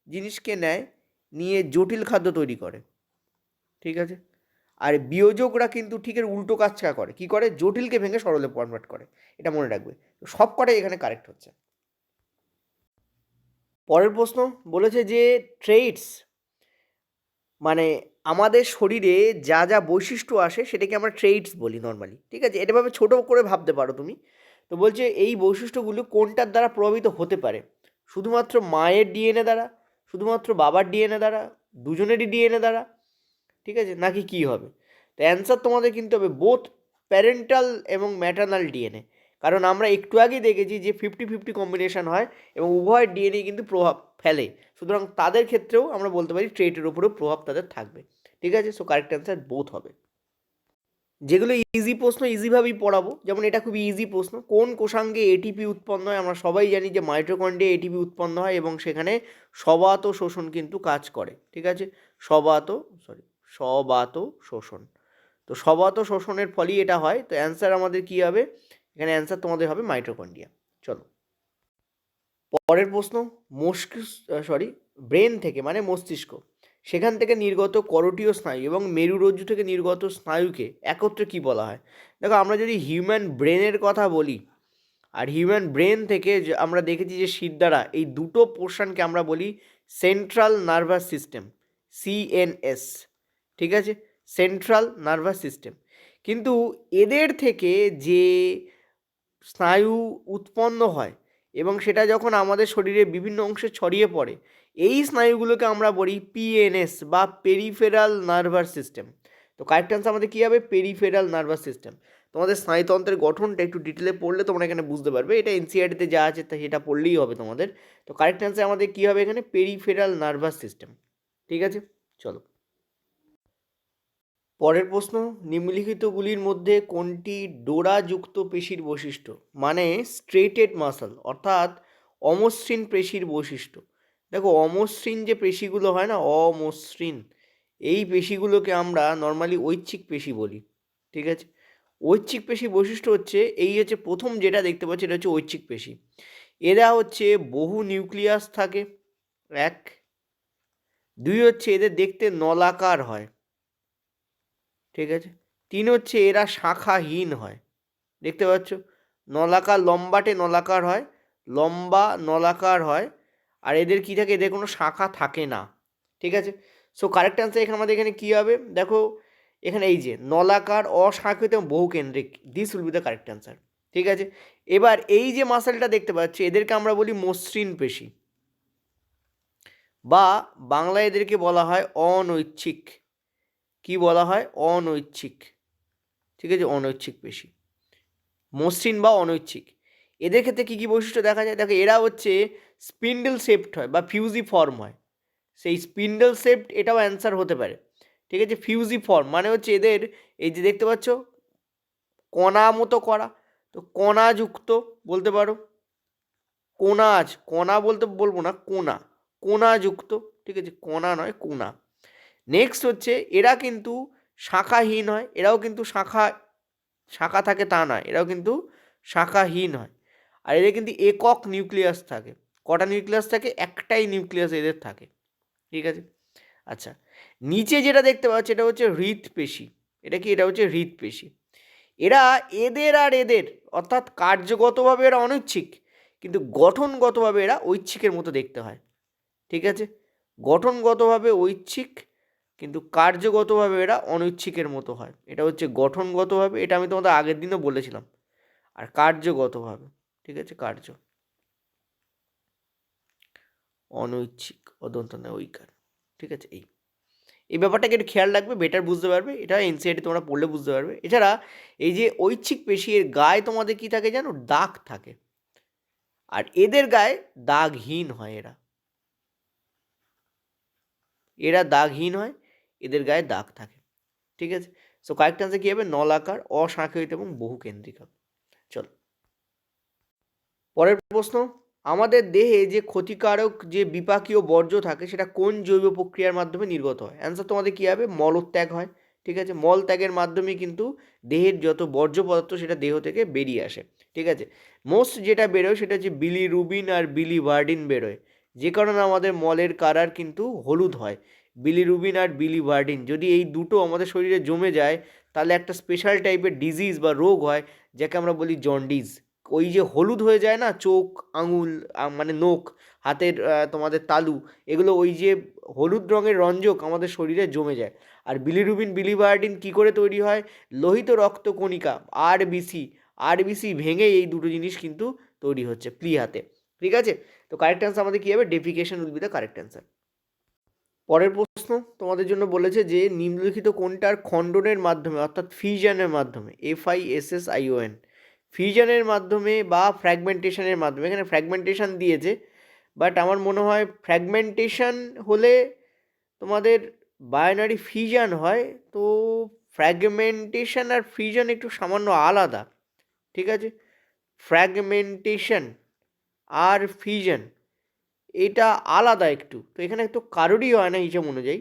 জিনিসকে নেয়, নিয়ে জটিল খাদ্য তৈরি করে, ঠিক আছে। আর বিয়োজকরা কিন্তু ঠিক এর উল্টো কাজটা করে, কী করে, জটিলকে ভেঙে সরলে কনভার্ট করে, এটা মনে রাখবে। সব কটাই এখানে কারেক্ট হচ্ছে। পরের প্রশ্ন বলেছে যে ট্রেইটস মানে আমাদের শরীরে যা যা বৈশিষ্ট্য আসে সেটাকে আমরা ট্রেইটস বলি নর্মালি, ঠিক আছে, এটাভাবে ছোটো করে ভাবতে পারো তুমি। তো বলছে এই বৈশিষ্ট্যগুলো কোনটার দ্বারা প্রভাবিত হতে পারে, শুধুমাত্র মায়ের ডিএনএ দ্বারা, শুধুমাত্র বাবার ডিএনএ দ্বারা, দুজনেরই ডিএনএ দ্বারা, ঠিক আছে, নাকি কী হবে? তো অ্যান্সার তোমাদের কিন্তু হবে বোথ প্যারেন্টাল এবং ম্যাটার্নাল ডিএনএ, কারণ আমরা একটু আগেই দেখেছি যে 50-50 কম্বিনেশন হয় এবং উভয় ডিএনএ কিন্তু প্রভাব ফেলে, সুতরাং তাদের ক্ষেত্রেও আমরা বলতে পারি ট্রেটের উপরেও প্রভাব তাদের থাকবে, ঠিক আছে, সো কারেক্ট অ্যান্সার বোথ হবে। যেগুলো ইজি প্রশ্ন ইজিভাবেই পড়াবো, যেমন এটা খুবই ইজি প্রশ্ন, কোন কোষাঙ্গে এটিপি উৎপন্ন হয়, আমরা সবাই জানি যে মাইটোকন্ড্রিয়া এটিপি উৎপন্ন হয় এবং সেখানে সবাত শোষণ কিন্তু কাজ করে, ঠিক আছে, সবাত শোষণ, তো সবাত শোষণের ফলেই এটা হয়, তো অ্যান্সার আমাদের কী হবে, এখানে অ্যান্সার তোমাদের হবে মাইটোকন্ড্রিয়া। চলো পরের প্রশ্ন, ব্রেন থেকে মানে মস্তিষ্ক, সেখান থেকে নির্গত করোটীয় স্নায়ু এবং মেরুরজ্জু থেকে নির্গত স্নায়ুকে একত্রে কী বলা হয়? দেখো আমরা যদি হিউম্যান ব্রেনের কথা বলি, আর হিউম্যান ব্রেন থেকে আমরা দেখেছি যে শিরদাঁড়া, এই দুটো পোর্শনকে আমরা বলি সেন্ট্রাল নার্ভাস সিস্টেম, সিএনএস। ঠিক আছে, সেন্ট্রাল নার্ভাস সিস্টেম। কিন্তু এদের থেকে যে স্নায়ু উৎপন্ন হয় এবং সেটা যখন আমাদের শরীরে বিভিন্ন অংশে ছড়িয়ে পড়ে, এই স্নায়ুগুলোকে আমরা বলি পিএনএস বা পেরিফেরাল নার্ভাস সিস্টেম। তো কারেক্ট অ্যান্সার আমাদের কী হবে? Peripheral nervous system. তোমাদের স্নায়ুতন্ত্রের গঠনটা একটু ডিটেলে পড়লে তোমরা এখানে বুঝতে পারবে, এটা এনসিইআরটিতে যা আছে তা সেটা পড়লেই হবে তোমাদের। তো কারেক্ট অ্যান্সার আমাদের কী হবে এখানে? Peripheral nervous system. ঠিক আছে, চলো পরের প্রশ্ন। নিম্নলিখিতগুলির মধ্যে কোনটি ডোরাযুক্ত পেশির বৈশিষ্ট্য, মানে স্ট্রেটেড মাসল, অর্থাৎ অমসৃণ পেশির বৈশিষ্ট্য? দেখো, অমসৃণ যে পেশিগুলো হয় না, অমসৃণ, এই পেশিগুলোকে আমরা নর্মালি ঐচ্ছিক পেশি বলি। ঠিক আছে, ঐচ্ছিক পেশি বৈশিষ্ট্য হচ্ছে এই হচ্ছে প্রথম যেটা দেখতে পাচ্ছি, এটা হচ্ছে ঐচ্ছিক পেশি। এরা হচ্ছে বহু নিউক্লিয়াস থাকে, এক। দুই হচ্ছে এদের দেখতে নলাকার হয়। ঠিক আছে, তিন হচ্ছে এরা শাখাহীন হয়। দেখতে পাচ্ছ, নলাকার, লম্বাটে নলাকার হয়, লম্বা নলাকার হয়। আর এদের কী থাকে? এদের কোনো শাখা থাকে না। ঠিক আছে, সো কারেক্ট অ্যান্সার এখানে আমাদের এখানে কী হবে? দেখো এখানে এই যে নলাকার, অশাখিত এবং বহুকেন্দ্রিক, this will be the correct answer. ঠিক আছে, এবার এই যে মাসেলটা দেখতে পাচ্ছি, এদেরকে আমরা বলি মসৃণ পেশি, বা বাংলায় এদেরকে বলা হয় অনৈচ্ছিক। কি বলা হয়? অনৈচ্ছিক। ঠিক আছে, অনৈচ্ছিক পেশি, মসৃণ বা অনৈচ্ছিক। এদের ক্ষেত্রে কী কী বৈশিষ্ট্য দেখা যায়? দেখো, এরা হচ্ছে স্পিন্ডেল শেপড হয় বা ফিউজি ফর্ম হয়। সেই স্পিন্ডেল শেপড এটাও অ্যান্সার হতে পারে। ঠিক আছে, ফিউজি ফর্ম মানে হচ্ছে এদের এই যে দেখতে পাচ্ছ কণা মতো করা, তো কণাযুক্ত বলতে পারো, কোনাজ, কণা বলতে বলবো না, কোনা, কোনাযুক্ত। ঠিক আছে, কণা নয়, কোনা। নেক্সট হচ্ছে এরা কিন্তু শাখাহীন হয়, এরাও কিন্তু শাখা শাখা থাকে তা নয়, এরাও কিন্তু শাখাহীন হয়। আর এদের কিন্তু একক নিউক্লিয়াস থাকে। কটা নিউক্লিয়াস থাকে? একটাই নিউক্লিয়াস এদের থাকে। ঠিক আছে, আচ্ছা, নিচে যেটা দেখতে পাচ্ছি এটা হচ্ছে হৃৎপেশি। এটা কি? এটা হচ্ছে হৃৎপেশি। এরা এদের আর এদের অর্থাৎ কার্যগতভাবে এরা অনৈচ্ছিক, কিন্তু গঠনগতভাবে এরা ঐচ্ছিকের মতো দেখতে হয়। ঠিক আছে, গঠনগতভাবে ঐচ্ছিক, কিন্তু কার্যগতভাবে এরা অনৈচ্ছিকের মতো হয়। এটা হচ্ছে গঠনগতভাবে, এটা আমি তোমাদের আগের দিনও বলেছিলাম। আর কার্যগতভাবে, ঠিক আছে, কার্য, অনৈচ্ছিক, অদন্ত না ঐকার। ঠিক আছে, এই ব্যাপারটাকে একটু খেয়াল রাখবে, বেটার বুঝতে পারবে। এটা এনসিইআরটি তোমরা পড়লে বুঝতে পারবে। এছাড়া এই যে ঐচ্ছিক পেশি, এর গায়ে তোমাদের কি থাকে জানো? দাগ থাকে। আর এদের গায়ে দাগহীন হয়, এরা দাগহীন হয়, এদের গায়ে দাগ থাকে। ঠিক আছে, সো কারেক্ট আনসার কী হবে? নলাকার, অশাখিত এবং বহুকেন্দ্রিক হবে। চলো পরের প্রশ্ন। আমাদের দেহে যে ক্ষতিকারক যে বিপাকীয় বর্জ্য থাকে সেটা কোন জৈব প্রক্রিয়ার মাধ্যমে নির্গত হয়? অ্যান্সার তোমাদের কী হবে? মলত্যাগ হয়। ঠিক আছে, মলত্যাগের মাধ্যমে কিন্তু দেহের যত বর্জ্য পদার্থ সেটা দেহ থেকে বেরিয়ে আসে। ঠিক আছে, মোস্ট যেটা বেরোয় সেটা হচ্ছে বিলিরুবিন আর বিলিভার্ডিন বেরোয়, যে কারণে আমাদের মলের কালার কিন্তু হলুদ হয়। বিলিরুবিন আর বিলিভার্ডিন যদি এই দুটো আমাদের শরীরে জমে যায়, তাহলে একটা স্পেশাল টাইপের ডিজিজ বা রোগ হয়, যাকে আমরা বলি জন্ডিস। ওই যে হলুদ হয়ে যায় না চোখ, আঙুল, মানে নখ, হাতের তোমাদের তালু, এগুলো ওই যে হলুদ রঙের রঞ্জক আমাদের শরীরে জমে যায়। আর বিলিরুবিন বিলিভার্ডিন কী করে তৈরি হয়? লোহিত রক্তকণিকা, আরবিসি ভেঙে এই দুটো জিনিস কিন্তু তৈরি হচ্ছে প্লিহাতে। ঠিক আছে, তো কারেক্ট অ্যান্সার আমাদের কী হবে? Defecation will be the correct answer. পরের প্রশ্ন তোমাদের জন্য বলেছে যে নিম্নলিখিত কোনটার খণ্ডনের মাধ্যমে, অর্থাৎ ফিউশনের মাধ্যমে, FISSION, ফিউশনের মাধ্যমে বা ফ্র্যাগমেন্টেশনের মাধ্যমে, এখানে ফ্র্যাগমেন্টেশন দিয়েছে, বাট আমার মনে হয় ফ্র্যাগমেন্টেশন হলে তোমাদের বায়োনারি ফিউশন হয়, তো ফ্র্যাগমেন্টেশন আর ফিউশন একটু সামান্য আলাদা। ঠিক আছে, ফ্র্যাগমেন্টেশন আর ফিউশন এটা আলাদা একটু, তো এখানে একটু কারোরই হয় না হিসাব অনুযায়ী,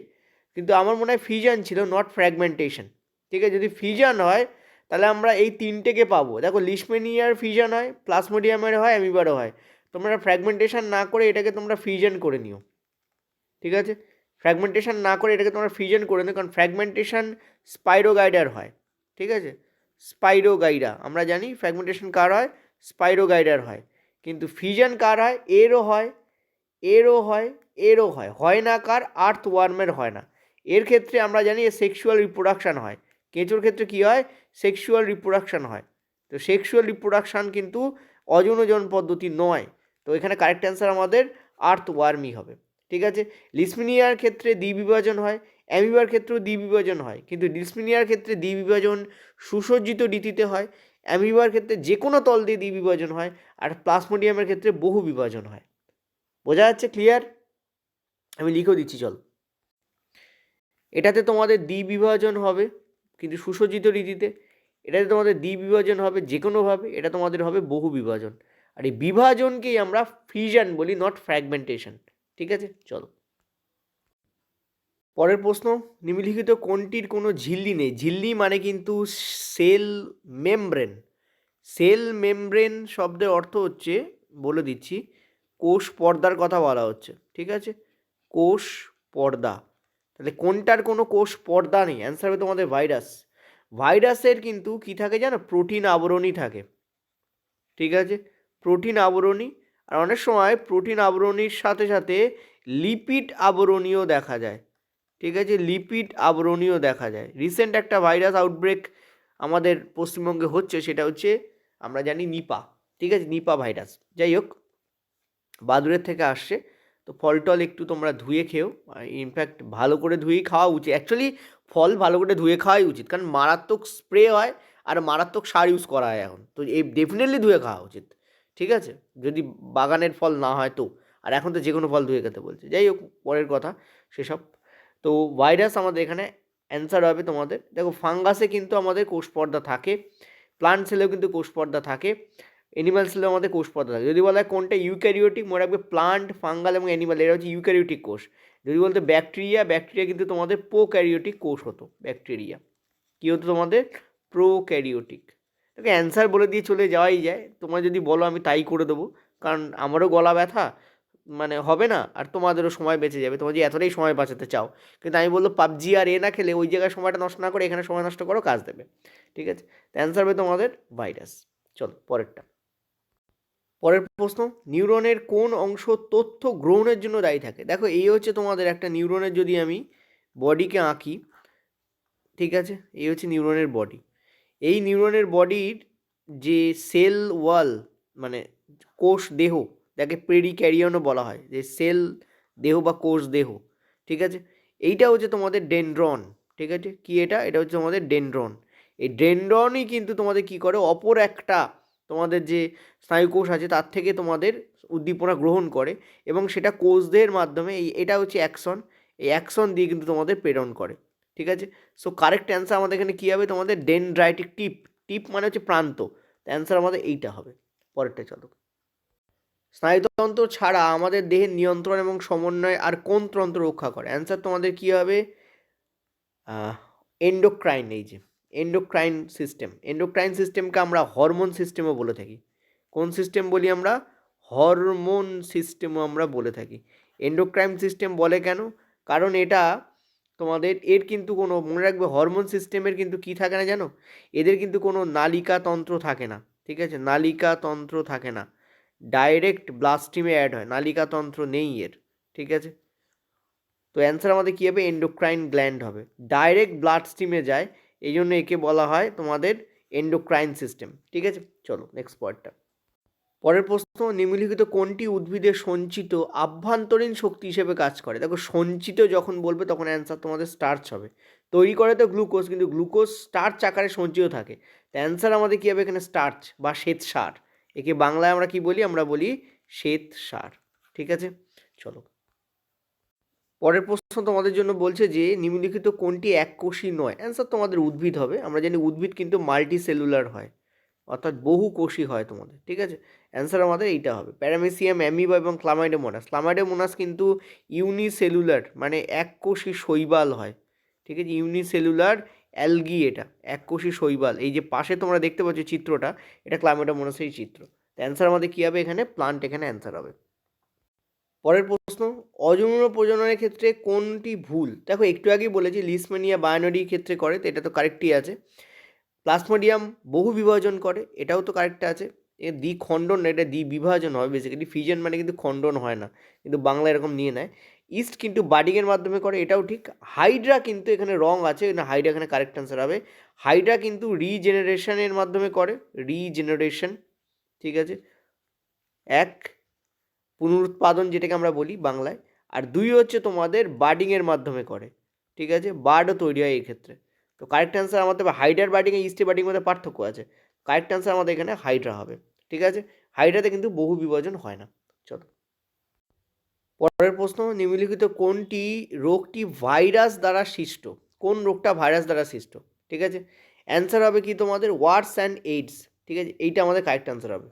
কিন্তু আমার মনে হয় ফিউশন ছিল, নট ফ্র্যাগমেন্টেশন। ঠিক আছে, যদি ফিউশন হয় তাহলে আমরা এই তিনটেকে পাবো। দেখো, লিশমেনিয়ার ফিউশন হয়, প্লাজমোডিয়ামের হয়, অ্যামিবারও হয়। তোমরা ফ্র্যাগমেন্টেশন না করে এটাকে তোমরা ফিউশন করে নিও। ঠিক আছে, ফ্র্যাগমেন্টেশন না করে এটাকে তোমরা ফিউশন করে নিও, কারণ ফ্র্যাগমেন্টেশন স্পাইরোগাইডার হয়। ঠিক আছে, স্পাইরোগাইডা আমরা জানি, ফ্র্যাগমেন্টেশন কার হয়? স্পাইরোগাইডার হয়, কিন্তু ফিশন কার হয়? এরও হয়, এরও হয়, এরও হয়, হয় না কার? আর্থওয়ার্মের হয় না। এর ক্ষেত্রে আমরা জানি সেক্সুয়াল রিপ্রোডাকশান হয়। কেঁচোর ক্ষেত্রে কী হয়? সেক্সুয়াল রিপ্রোডাকশান হয়। তো সেক্সুয়াল রিপ্রোডাকশান কিন্তু অযৌনজন পদ্ধতি নয়। তো এখানে কারেক্ট অ্যান্সার আমাদের আর্থওয়ার্মই হবে। ঠিক আছে। লিসমিনিয়ার ক্ষেত্রে দ্বিবিভাজন হয়, অ্যামিবার ক্ষেত্রেও দ্বিবিভাজন হয়, কিন্তু লিসমিনিয়ার ক্ষেত্রে দ্বিবিভাজন সুসজ্জিত রীতিতে হয়, অ্যামিবার ক্ষেত্রে যে কোনো তল দিয়ে দ্বিবিভাজন হয়, আর প্লাজমোডিয়ামের ক্ষেত্রে বহু বিভাজন হয়। বোঝা যাচ্ছে? ক্লিয়ার? আমি লিখেও দিচ্ছি, চল। এটাতে তোমাদের দ্বিবিভাজন হবে কিন্তু সুসজ্জিত রীতিতে, এটাতে তোমাদের দ্বিবিভাজন হবে যে কোনোভাবে, এটা তোমাদের হবে বহু বিভাজন। আর এই বিভাজনকেই আমরা ফিশন বলি, নট ফ্র্যাগমেন্টেশন। ঠিক আছে, চলো পরের প্রশ্ন। নিম্নলিখিত কোনটির কোনো ঝিল্লি নেই? ঝিল্লি মানে কিন্তু সেল মেমব্রেন। সেল মেমব্রেন শব্দের অর্থ হচ্ছে, বলে দিচ্ছি, কোষ পর্দার কথা বলা হচ্ছে। ঠিক আছে, কোষ পর্দা। তাহলে কোনটার কোনো কোষ পর্দা নেই? অ্যান্সার হবে তোমাদের ভাইরাস। ভাইরাসের কিন্তু কী থাকে জানো? প্রোটিন আবরণী থাকে। ঠিক আছে, প্রোটিন আবরণী। আর অনেক সময় প্রোটিন আবরণীর সাথে সাথে লিপিড আবরণীও দেখা যায়। ঠিক আছে, লিপিড আবরণীও দেখা যায়। রিসেন্ট একটা ভাইরাস আউটব্রেক আমাদের পশ্চিমবঙ্গে হচ্ছে, সেটা হচ্ছে আমরা জানি নিপা। ঠিক আছে, নিপা ভাইরাস। যাই হোক, বাদুড়ের থেকে আসছে। তো ফল টল একটু তোমরা ধুয়ে খেও, ইনফ্যাক্ট ভালো করে ধুয়েই খাওয়া উচিত। অ্যাকচুয়ালি ফল ভালো করে ধুয়ে খাওয়াই উচিত, কারণ মারাত্মক স্প্রে হয় আর মারাত্মক সার ইউজ করা হয় এখন। তো এই ডেফিনেটলি ধুয়ে খাওয়া উচিত। ঠিক আছে, যদি বাগানের ফল না হয় তো। আর এখন তো যে কোনো ফল ধুয়ে খেতে বলছে। যাই হোক, পরের কথা সেসব। তো ভাইরাস আমাদের এখানে অ্যান্সার হবে তোমাদের। দেখো, ফাঙ্গাসে কিন্তু আমাদের কোষ পর্দা থাকে, প্লান্ট সেলেও কিন্তু কোষ পর্দা থাকে, অ্যানিমাল সেলেও আমাদের কোষ পর্দা থাকে। যদি বলা হয় কোনটা ইউক্যারিওটিক, মনে রাখবে প্লান্ট, ফাঙ্গাল এবং অ্যানিমাল এরা হচ্ছে ইউক্যারিওটিক কোষ। যদি বলতে ব্যাকটেরিয়া, ব্যাকটেরিয়া কিন্তু তোমাদের প্রোক্যারিওটিক কোষ হতো। ব্যাকটেরিয়া কী হতো তোমাদের? প্রোক্যারিওটিক। তোকে অ্যান্সার বলে দিয়ে চলে যাওয়াই যায়। তোমরা যদি বলো আমি তাই করে দেবো, কারণ আমারও গলা ব্যথা মানে হবে না, আর তোমাদেরও সময় বেঁচে যাবে। তোমরা যে এতটাই সময় বাঁচাতে চাও, কিন্তু আমি বললো পাবজি আর এ না খেলে ওই জায়গায় সময়টা নষ্ট না করে এখানে সময় নষ্ট করো, কাজ দেবে। ঠিক আছে, অ্যান্সার হবে তোমাদের ভাইরাস। চলো পরেরটা। পরের প্রশ্ন, নিউরনের কোন অংশ তথ্য গ্রহণের জন্য দায়ী থাকে? দেখো, এই হচ্ছে তোমাদের একটা নিউরনের যদি আমি বডিকে আঁকি, ঠিক আছে, এই হচ্ছে নিউরনের বডি। এই নিউরনের বডির যে সেল ওয়াল, মানে কোষ দেহ, যাকে পেরিক্যারিয়নও বলা হয়, যে সেল দেহ বা কোষ দেহ। ঠিক আছে, এইটা হচ্ছে তোমাদের ডেনড্রন। ঠিক আছে, কি এটা? এটা হচ্ছে তোমাদের ডেনড্রন। এই ডেনড্রনই কিন্তু তোমাদের কি করে, অপর একটা তোমাদের যে স্নায়ুকোষ আছে তার থেকে তোমাদের উদ্দীপনা গ্রহণ করে, এবং সেটা কোষদের মাধ্যমে এটা হচ্ছে অ্যাকশন, এই অ্যাকশন দিয়ে কিন্তু তোমাদের প্রেরণ করে। ঠিক আছে, সো কারেক্ট অ্যান্সার আমাদের এখানে কী হবে? তোমাদের ডেনড্রাইটিক টিপ। টিপ মানে হচ্ছে প্রান্ত। অ্যান্সার আমাদের এইটা হবে। পরেরটা চলো। স্নায়ুতন্ত্র ছাড়া আমাদের দেহের নিয়ন্ত্রণ এবং সমন্বয় আর কোন তন্ত্র রক্ষা করে? অ্যান্সার তোমাদের কী হবে? এন্ডোক্রাইন। এই যে এন্ডোক্রাইন সিস্টেম, এন্ডোক্রাইন সিস্টেমকে আমরা হরমোন সিস্টেমও বলে থাকি। কোন সিস্টেম বলি আমরা? হরমোন সিস্টেমও আমরা বলে থাকি। এন্ডোক্রাইন সিস্টেম বলে কেন? কারণ এটা তোমাদের, এর কিন্তু কোনো, মনে রাখবে, হরমোন সিস্টেমের কিন্তু কী থাকে না জানো? এদের কিন্তু কোনো নালিকাতন্ত্র থাকে না। ঠিক আছে, নালিকাতন্ত্র থাকে না, ডাইরেক্ট ব্লাড স্ট্রিমে অ্যাড হয়, নালিকাতন্ত্র নেই এর। ঠিক আছে, তো অ্যান্সার আমাদের কী হবে? এন্ডোক্রাইন গ্ল্যান্ড হবে, ডাইরেক্ট ব্লাড স্ট্রিমে যায়, এই জন্য একে বলা হয় তোমাদের এন্ডোক্রাইন সিস্টেম। ঠিক আছে, চলো নেক্সট পয়েন্টটা। পরের প্রশ্ন, নিম্নলিখিত কোনটি উদ্ভিদের সঞ্চিত আভ্যন্তরীণ শক্তি হিসেবে কাজ করে? দেখো, সঞ্চিত যখন বলবে তখন অ্যান্সার তোমাদের স্টার্চ হবে। তৈরি করে তো গ্লুকোজ, কিন্তু গ্লুকোজ স্টার্চ আকারে সঞ্চিত থাকে। তো অ্যান্সার আমাদের কী হবে এখানে? স্টার্চ বা শ্বেত সার। একে বাংলায় আমরা কি বলি? আমরা বলি শ্বেত সার। ঠিক আছে, চলো পরের প্রশ্ন তোমাদের জন্য বলছে যে নিম্নলিখিত কোনটি এককোষী নয়? অ্যান্সার তোমাদের উদ্ভিদ হবে। আমরা জানি উদ্ভিদ কিন্তু মাল্টি সেলুলার হয়, অর্থাৎ বহু কোষী হয় তোমাদের। ঠিক আছে, অ্যান্সার আমাদের এইটা হবে। প্যারামেসিয়াম, অ্যামিবা এবং ক্লামাইডোমোনাস। ক্লামাইডোমোনাস কিন্তু ইউনিসেলুলার, মানে এককোষী শৈবাল হয়। ঠিক আছে, ইউনিসেলুলার অ্যালগি, এটা এককোষী শৈবাল। এই যে পাশে তোমরা দেখতে পাচ্ছ চিত্রটা, এটা ক্লামাইডোমোনাসের চিত্র। অ্যান্সার আমাদের কী হবে এখানে? প্লান্ট এখানে অ্যান্সার হবে। পরের প্রশ্ন, অযৌন প্রজননের ক্ষেত্রে কোনটি ভুল? দেখো, একটু আগেই বলেছি লিসমেনিয়া বায়োনডির ক্ষেত্রে করে, তো এটা তো কারেক্টই আছে। প্লাজমোডিয়াম বহু বিভাজন করে, এটাও তো কারেক্ট আছে। দ্বিখণ্ডন না, এটা দ্বিবিভাজন হয় বেসিক্যালি। ফিজন মানে কিন্তু খণ্ডন হয় না, কিন্তু বাংলা এরকম নিয়ে নেয়। ইস্ট কিন্তু বার্ডিংয়ের মাধ্যমে করে, এটাও ঠিক। হাইড্রা কিন্তু এখানে রং আছে না, হাইড্রা এখানে কারেক্ট অ্যান্সার হবে। হাইড্রা কিন্তু রিজেনারেশনের মাধ্যমে করে, রিজেনারেশন, ঠিক আছে। এক, পুনরুৎপাদন যেটাকে আমরা বলি বাংলায়। আর দুই হচ্ছে তোমাদের বার্ডিংয়ের মাধ্যমে করে, ঠিক আছে, বার্ডও তৈরি হয় এই ক্ষেত্রে। তো কারেক্ট অ্যান্সার আমাদের হাইড্রার বার্ডিং আর ইস্টের বার্ডিংয়ের মধ্যে পার্থক্য আছে। কারেক্ট অ্যান্সার আমাদের এখানে হাইড্রা হবে, ঠিক আছে। হাইড্রাতে কিন্তু বহু বিভাজন হয় না। চলো পরের প্রশ্ন, নিম্নলিখিত কোনটি রোগটি ভাইরাস দ্বারা সৃষ্ট? কোন রোগটা ভাইরাস দ্বারা সৃষ্ট? ঠিক আছে, অ্যান্সার হবে কি তোমাদের ওয়ার্স অ্যান্ড এইডস, ঠিক আছে, এইটা আমাদের কারেক্ট অ্যান্সার হবে।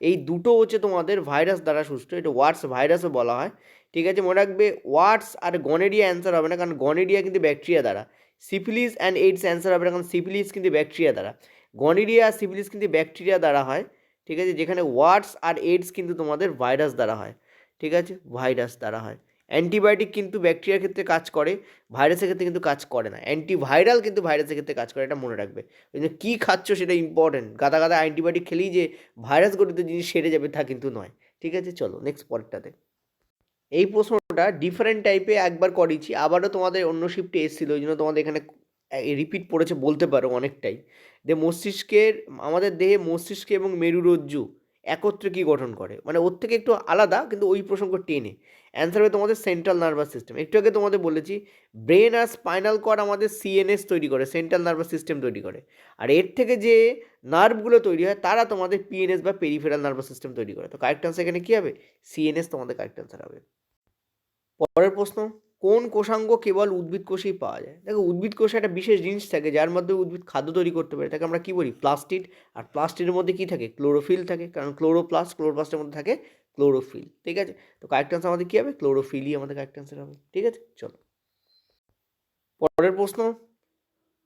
এই দুটো হচ্ছে তোমাদের ভাইরাস দ্বারা সৃষ্ট, এটা ওয়ার্স ভাইরাসও বলা হয়, ঠিক আছে। মনে রাখবে ওয়ার্স আর গনেরিয়া অ্যান্সার হবে না, কারণ গনেরিয়া কিন্তু ব্যাকটেরিয়া দ্বারা। সিফিলিস অ্যান্ড এইডস অ্যান্সার হবে না, কারণ সিফিলিস কিন্তু ব্যাকটেরিয়া দ্বারা। গনেরিয়া আর সিফিলিস কিন্তু ব্যাকটেরিয়া দ্বারা হয়, ঠিক আছে, যেখানে ওয়ার্স আর এইডস কিন্তু তোমাদের ভাইরাস দ্বারা হয়, ঠিক আছে, ভাইরাস দ্বারা হয়। অ্যান্টিবায়োটিক কিন্তু ব্যাকটেরিয়ার ক্ষেত্রে কাজ করে, ভাইরাসের ক্ষেত্রে কিন্তু কাজ করে না। অ্যান্টিভাইরাল কিন্তু ভাইরাসের ক্ষেত্রে কাজ করে, এটা মনে রাখবে। ওই জন্য কী খাচ্ছ সেটা ইম্পর্টেন্ট, গাদা গাদা অ্যান্টিবায়োটিক খেলেই যে ভাইরাস গঠিত জিনিস সেরে যাবে তা কিন্তু নয়, ঠিক আছে। চলো নেক্সট পরেরটাতে। এই প্রশ্নটা ডিফারেন্ট টাইপে একবার করেছি, আবারও তোমাদের অন্য শিফটে এসেছিলো, ওই জন্য তোমাদের এখানে রিপিট পড়েছে বলতে পারো অনেকটাই। মস্তিষ্কের, আমাদের দেহে মস্তিষ্ক এবং মেরুরজ্জু একত্রে কী গঠন করে, মানে ওর থেকে একটু আলাদা কিন্তু ওই প্রসঙ্গ টেনে। অ্যান্সার হবে তোমাদের সেন্ট্রাল নার্ভাস সিস্টেম। একটু আগে তোমাদের বলেছি ব্রেন আর স্পাইনাল কর্ড আমাদের সিএনএস তৈরি করে, সেন্ট্রাল নার্ভাস সিস্টেম তৈরি করে। আর এর থেকে যে নার্ভগুলো তৈরি হয় তারা তোমাদের পিএনএস বা পেরিফেরাল নার্ভাস সিস্টেম তৈরি করে। তো কারেক্ট অ্যান্সার এখানে কী হবে? সিএনএস তোমাদের কারেক্ট অ্যান্সার হবে। পরের প্রশ্ন, কোন কোষাঙ্গ কেবল উদ্ভিদ কোষেই পাওয়া যায়? দেখো উদ্ভিদ কোষে একটা বিশেষ জিনিস থাকে যার মধ্যে উদ্ভিদ খাদ্য তৈরি করতে পারে, তাকে আমরা কী বলি? প্লাস্টিড। আর প্লাস্টিডের মধ্যে কী থাকে? ক্লোরোফিল থাকে, কারণ ক্লোরোপ্লাস্টের মধ্যে থাকে ক্লোরোফিল, ঠিক আছে। তো কারেক্ট অ্যান্সার আমাদের কী হবে? ক্লোরোফিলই আমাদের কারেক্ট অ্যান্সার হবে, ঠিক আছে। চলো পরের প্রশ্ন,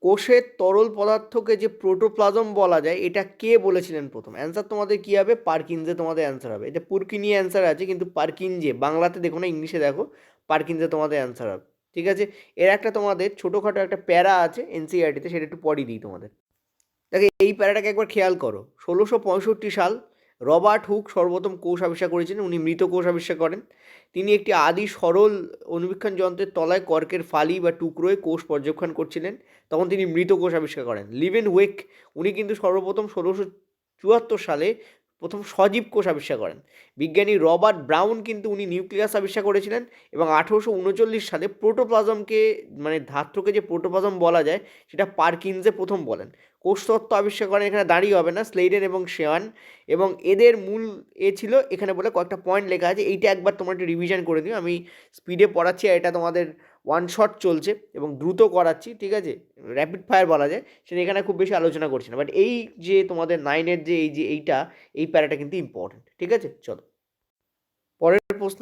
কোষের তরল পদার্থকে যে প্রোটোপ্লাজম বলা যায় এটা কে বলেছিলেন প্রথম? অ্যান্সার তোমাদের কী হবে? পারকিনজে তোমাদের অ্যান্সার হবে। এটা পুরকিনি অ্যান্সার আছে, কিন্তু পারকিনজে বাংলাতে দেখো না, ইংলিশে দেখো, পারকিনজে তোমাদের অ্যান্সার হবে, ঠিক আছে। এর একটা তোমাদের ছোটোখাটো একটা প্যারা আছে এনসিইআরটিতে, সেটা একটু পড়িয়ে দিই তোমাদের। দেখো এই প্যারাটাকে একবার খেয়াল করো। 1665 সাল রবার্ট হুক সর্বপ্রথম কোষ আবিষ্কার করেছিলেন, উনি মৃত কোষ আবিষ্কার করেন। তিনি একটি আদি সরল অনুবীক্ষণ যন্ত্রের তলায় কর্কের ফালি বা টুকরোয় কোষ পর্যবেক্ষণ করছিলেন, তখন তিনি মৃত কোষ আবিষ্কার করেন। লিভেন ওয়েক উনি কিন্তু সর্বপ্রথম 1674 সালে প্রথম সজীব কোষ আবিষ্কার করেন। বিজ্ঞানী রবার্ট ব্রাউন কিন্তু উনি নিউক্লিয়াস আবিষ্কার করেছিলেন, এবং 1839 সালে প্রোটোপ্লাজমকে, মানে ধাত্রকে যে প্রোটোপ্লাজম বলা যায় সেটা পারকিনসে প্রথম বলেন। কোষতত্ত্ব আবিষ্কার করেন, এখানে দাঁড়িয়ে হবে না, স্লেইডেন এবং শেয়ান। এবং এদের মূল ছিল এখানে বলে কয়েকটা পয়েন্ট লেখা আছে, এইটা একবার তোমরা একটু রিভিশন করে দিও। আমি স্পিডে পড়াচ্ছি আর এটা তোমাদের ওয়ান শট চলছে এবং দ্রুত করাচ্ছি, ঠিক আছে, র্যাপিড ফায়ার বলা যায়, সেটা এখানে খুব বেশি আলোচনা করছি না। বাট এই যে তোমাদের 9-এর যে এই প্যারাটা কিন্তু ইম্পর্টেন্ট, ঠিক আছে। চলো পরের প্রশ্ন,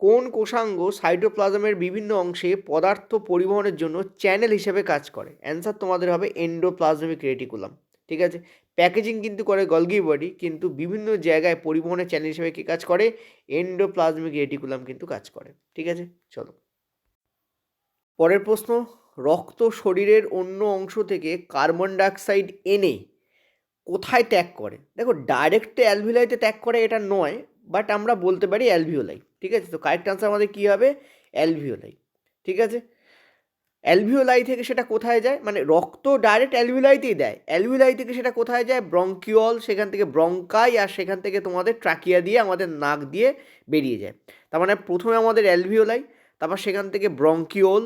কোন কোষাঙ্গ সাইটোপ্লাজমের বিভিন্ন অংশে পদার্থ পরিবহনের জন্য চ্যানেল হিসেবে কাজ করে? অ্যান্সার তোমাদের হবে এন্ডোপ্লাজমিক রেটিকুলাম, ঠিক আছে। প্যাকেজিং কিন্তু করে গলগি বডি, কিন্তু বিভিন্ন জায়গায় পরিবহনের চ্যানেল হিসেবে কী কাজ করে? এন্ডোপ্লাজমিক রেটিকুলাম কিন্তু কাজ করে, ঠিক আছে। চলো পরের প্রশ্ন, রক্ত শরীরের অন্য অংশ থেকে কার্বন ডাইঅক্সাইড এনে কোথায় ত্যাগ করে? দেখো ডাইরেক্ট অ্যালভিওলাইতে ত্যাগ করে এটা নয়, বাট আমরা বলতে পারি অ্যালভিওলাই, ঠিক আছে। তো কারেক্ট আনসার আমাদের কী হবে? অ্যালভিওলাই, ঠিক আছে। অ্যালভিওলাই থেকে সেটা কোথায় যায়? মানে রক্ত ডাইরেক্ট অ্যালভিওলাইতেই দেয়, অ্যালভিওলাই থেকে সেটা কোথায় যায়? ব্রঙ্কিওল, সেখান থেকে ব্রঙ্কাই, আর সেখান থেকে তোমাদের ট্রাকিয়া দিয়ে আমাদের নাক দিয়ে বেরিয়ে যায়। তার মানে প্রথমে আমাদের অ্যালভিওলাই, তারপর সেখান থেকে ব্রঙ্কিওল,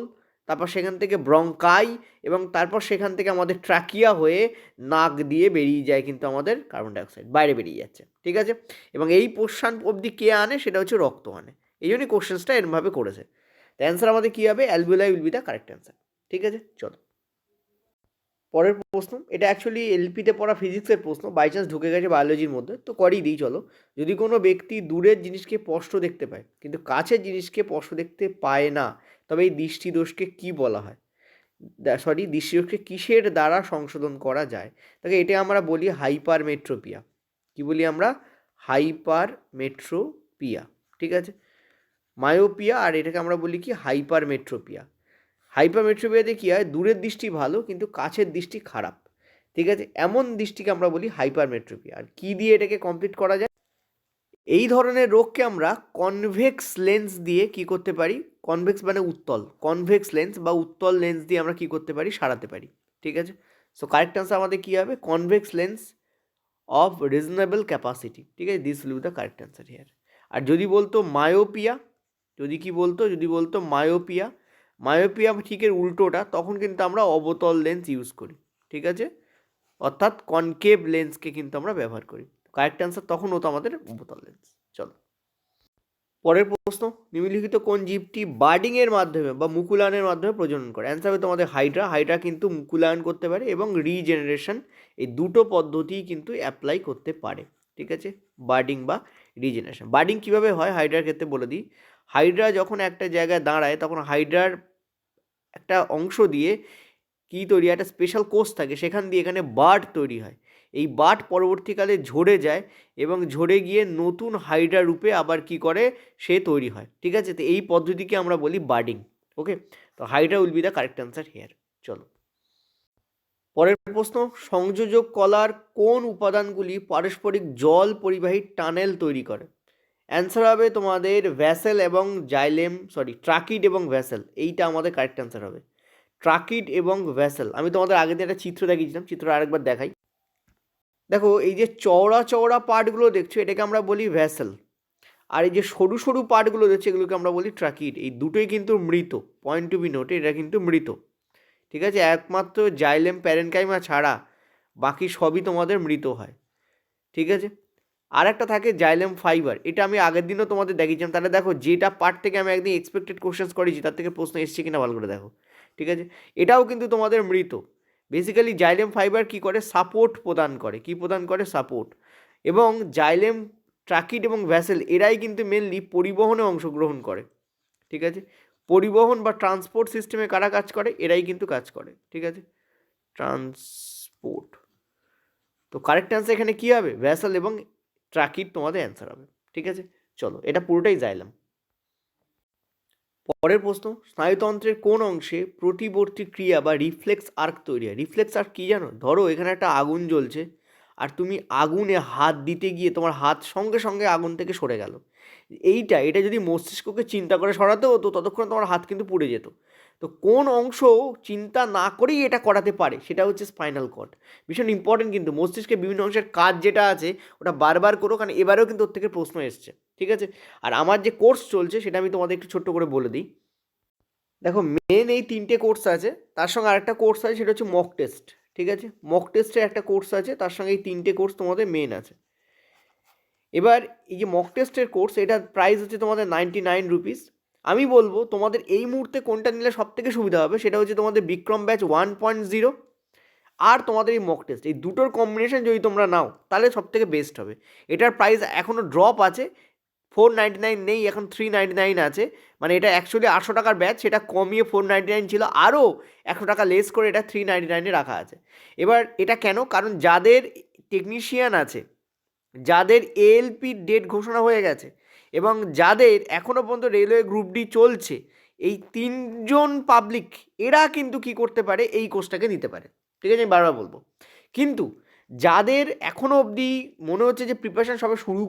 তারপর সেখান থেকে ব্রঙ্কাই, এবং তারপর সেখান থেকে আমাদের ট্রাকিয়া হয়ে নাক দিয়ে বেরিয়ে যায় কিন্তু আমাদের কার্বন ডাইঅক্সাইড বাইরে বেরিয়ে যাচ্ছে, ঠিক আছে। এবং এই পোর্শন অবধি কে আনে? সেটা হচ্ছে রক্ত আনে। এই জন্যই কোশ্চেন্সটা এরমভাবে করেছে। তো অ্যান্সার আমাদের কী হবে? Alveoli will be the correct answer, ঠিক আছে। চলো পরের প্রশ্ন, এটা অ্যাকচুয়ালি এলপিতে পড়া ফিজিক্সের প্রশ্ন, বাই চান্স ঢুকে গেছে বায়োলজির মধ্যে, তো করেই দিই। চলো, যদি কোনো ব্যক্তি দূরের জিনিসকে স্পষ্ট দেখতে পায় কিন্তু কাছের জিনিসকে স্পষ্ট দেখতে পায় না, তবে এই দৃষ্টিদোষকে কী বলা হয়? দৃষ্টিদোষকে কিসের দ্বারা সংশোধন করা যায়? তাকে এটা আমরা বলি হাইপারমেট্রোপিয়া। কি বলি আমরা? হাইপারমেট্রোপিয়া, ঠিক আছে। মায়োপিয়া, আর এটাকে আমরা বলি কি? হাইপারমেট্রোপিয়া। হাইপারমেট্রোপিয়াতে কী হয়? দূরের দৃষ্টি ভালো কিন্তু কাছের দৃষ্টি খারাপ, ঠিক আছে, এমন দৃষ্টিকে আমরা বলি হাইপারমেট্রপি। আর কি দিয়ে এটাকে কমপ্লিট করা যায়? এই ধরনের রোগকে আমরা কনভেক্স লেন্স দিয়ে কি করতে পারি, কনভেক্স মানে উত্তল, কনভেক্স লেন্স বা উত্তল লেন্স দিয়ে আমরা কি করতে পারি, সারাতে পারি। ঠিক আছে, সো কারেক্ট আনসার আমাদের কী হবে, convex lens of reasonable capacity. ঠিক আছে, this will be the correct answer here. আর যদি বলতো মায়োপিয়া, যদি বলতো মায়োপিয়া, মায়োপিয়া ঠিকের উল্টোটা, তখন কিন্তু আমরা অবতল লেন্স ইউজ করি। ঠিক আছে, অর্থাৎ কনকেভ লেন্সকে কিন্তু আমরা ব্যবহার করি। কারেক্ট অ্যান্সার তখন হতো আমাদের অবতল লেন্স। চলো পরের প্রশ্ন, নিম্নলিখিত কোন জীবটি বার্ডিংয়ের মাধ্যমে বা মুকুলায়নের মাধ্যমে প্রজনন করে? অ্যান্সার হবে তোমাদের হাইড্রা। হাইড্রা কিন্তু মুকুলায়ন করতে পারে এবং রিজেনারেশন, এই দুটো পদ্ধতিই কিন্তু অ্যাপ্লাই করতে পারে। ঠিক আছে, বার্ডিং বা রিজেনারেশন। বার্ডিং কীভাবে হয় হাইড্রার ক্ষেত্রে বলে দিই। হাইড্রা যখন একটা জায়গায় দাঁড়ায় তখন হাইড্রার একটা অংশ দিয়ে কী তৈরি হয়, একটা স্পেশাল কোষ থাকে, সেখান দিয়ে এখানে বার্ড তৈরি হয়। এই বার্ড পরবর্তীকালে ঝরে যায় এবং ঝরে গিয়ে নতুন হাইড্রা রূপে আবার কি করে, সে তৈরি হয়। ঠিক আছে, তো এই পদ্ধতিকে আমরা বলি বার্ডিং। ওকে, তো Hydra will be the correct answer here. চলো পরের প্রশ্ন, সংযোজক কলার কোন উপাদানগুলি পারস্পরিক জল পরিবাহী টানেল তৈরি করে? অ্যান্সার হবে তোমাদের ভ্যাসেল এবং জাইলেম, ট্রাকিড এবং ভ্যাসেল, এইটা আমাদের কারেক্ট অ্যান্সার হবে। ট্রাকিড এবং ভ্যাসেল। আমি তোমাদের আগে দিয়ে একটা চিত্র দেখিয়েছিলাম, চিত্রটা আরেকবার দেখাই। দেখো এই যে চওড়া চওড়া পার্টগুলো দেখছো, এটাকে আমরা বলি ভ্যাসেল, আর এই যে সরু সরু পার্টগুলো দেখছো এগুলোকে আমরা বলি ট্রাকিড। এই দুটোই কিন্তু মৃত, পয়েন্ট টু বি নোটে, এটা কিন্তু মৃত। ঠিক আছে, একমাত্র জাইলেম প্যারেনকাইমা ছাড়া বাকি সবই তোমাদের মৃত হয়। ঠিক আছে, আর একটা থাকে জাইলেম ফাইবার, এটা আমি আগের দিনও তোমাদের দেখিয়েছিলাম। তাহলে দেখো যেটা পার্ট থেকে আমি একদিন এক্সপেক্টেড কোশ্চেন্স করেছি তার থেকে প্রশ্ন এসছে কিনা ভালো করে দেখো। ঠিক আছে, এটাও কিন্তু তোমাদের মৃত। বেসিক্যালি জাইলেম ফাইবার কি করে, সাপোর্ট প্রদান করে, কি প্রদান করে, সাপোর্ট। এবং জাইলেম, ট্রাকিড এবং ভ্যাসেল এরাই কিন্তু মেনলি পরিবহনে অংশগ্রহণ করে। ঠিক আছে, পরিবহন বা ট্রান্সপোর্ট সিস্টেমে কারা কাজ করে, এরাই কিন্তু কাজ করে। ঠিক আছে, ট্রান্সপোর্ট। তো কারেক্ট অ্যান্সার এখানে কী হবে, ভ্যাসেল এবং ট্রাকিড তোমাদের অ্যান্সার হবে। ঠিক আছে, চলো এটা পুরোটাই জাইলাম। পরের প্রশ্ন, স্নায়ুতন্ত্রের কোন অংশে প্রতিবর্তী ক্রিয়া বা রিফ্লেক্স আর্ক তৈরি হয়? রিফ্লেক্স আর্ক কী জানো? ধরো এখানে একটা আগুন জ্বলছে আর তুমি আগুনে হাত দিতে গিয়ে তোমার হাত সঙ্গে সঙ্গে আগুন থেকে সরে গেল। এটা যদি মস্তিষ্ককে চিন্তা করে সরাতে হতো ততক্ষণ তোমার হাত কিন্তু পুড়ে যেত। তো কোন অংশ চিন্তা না করেই এটা করাতে পারে, সেটা হচ্ছে স্পাইনাল কর্ড। ভীষণ ইম্পর্টেন্ট কিন্তু, মস্তিষ্কের বিভিন্ন অংশের কাজ যেটা আছে ওটা বারবার করো, কারণ এবারেও কিন্তু ওর থেকে প্রশ্ন এসছে। ঠিক আছে, আর আমার যে কোর্স চলছে সেটা আমি তোমাদের একটু ছোট্ট করে বলে দিই। দেখো মেন এই 3টে কোর্স আছে, তার সঙ্গে আরেকটা কোর্স আছে সেটা হচ্ছে মক টেস্ট। ঠিক আছে, মক টেস্টের একটা কোর্স আছে, তার সঙ্গে এই 3টে কোর্স তোমাদের মেন আছে। এবার এই যে মক টেস্টের কোর্স, এটার প্রাইস হচ্ছে তোমাদের 99 রুপিস। আমি বলবো তোমাদের এই মুহূর্তে কোনটা নিলে সব থেকে সুবিধা হবে, সেটা হচ্ছে তোমাদের বিক্রম ব্যাচ 1.0 আর তোমাদের এই মক টেস্ট, এই দুটোর কম্বিনেশন যদি তোমরা নাও তাহলে সব থেকে বেস্ট হবে। এটার প্রাইস এখনও ড্রপ আছে, 499 নেই, এখন 399 আছে। মানে এটা অ্যাকচুয়ালি 800 টাকার ব্যাচ, সেটা কমিয়ে 499 ছিল, আরও 100 টাকা লেস করে এটা 399-এ রাখা আছে। এবার এটা কেন, কারণ যাদের টেকনিশিয়ান আছে, যাদের এএলপি ডেট ঘোষণা হয়ে গেছে এবং যাদের এখনও পর্যন্ত রেলওয়ে গ্রুপ ডি চলছে, এই 3জন পাবলিক এরা কিন্তু কি করতে পারে, এই কোর্সটাকে নিতে পারে। ঠিক আছে, আমি বারবার বলবো। কিন্তু যাদের এখনও অবধি মনে হচ্ছে যে প্রিপারেশান সবে শুরু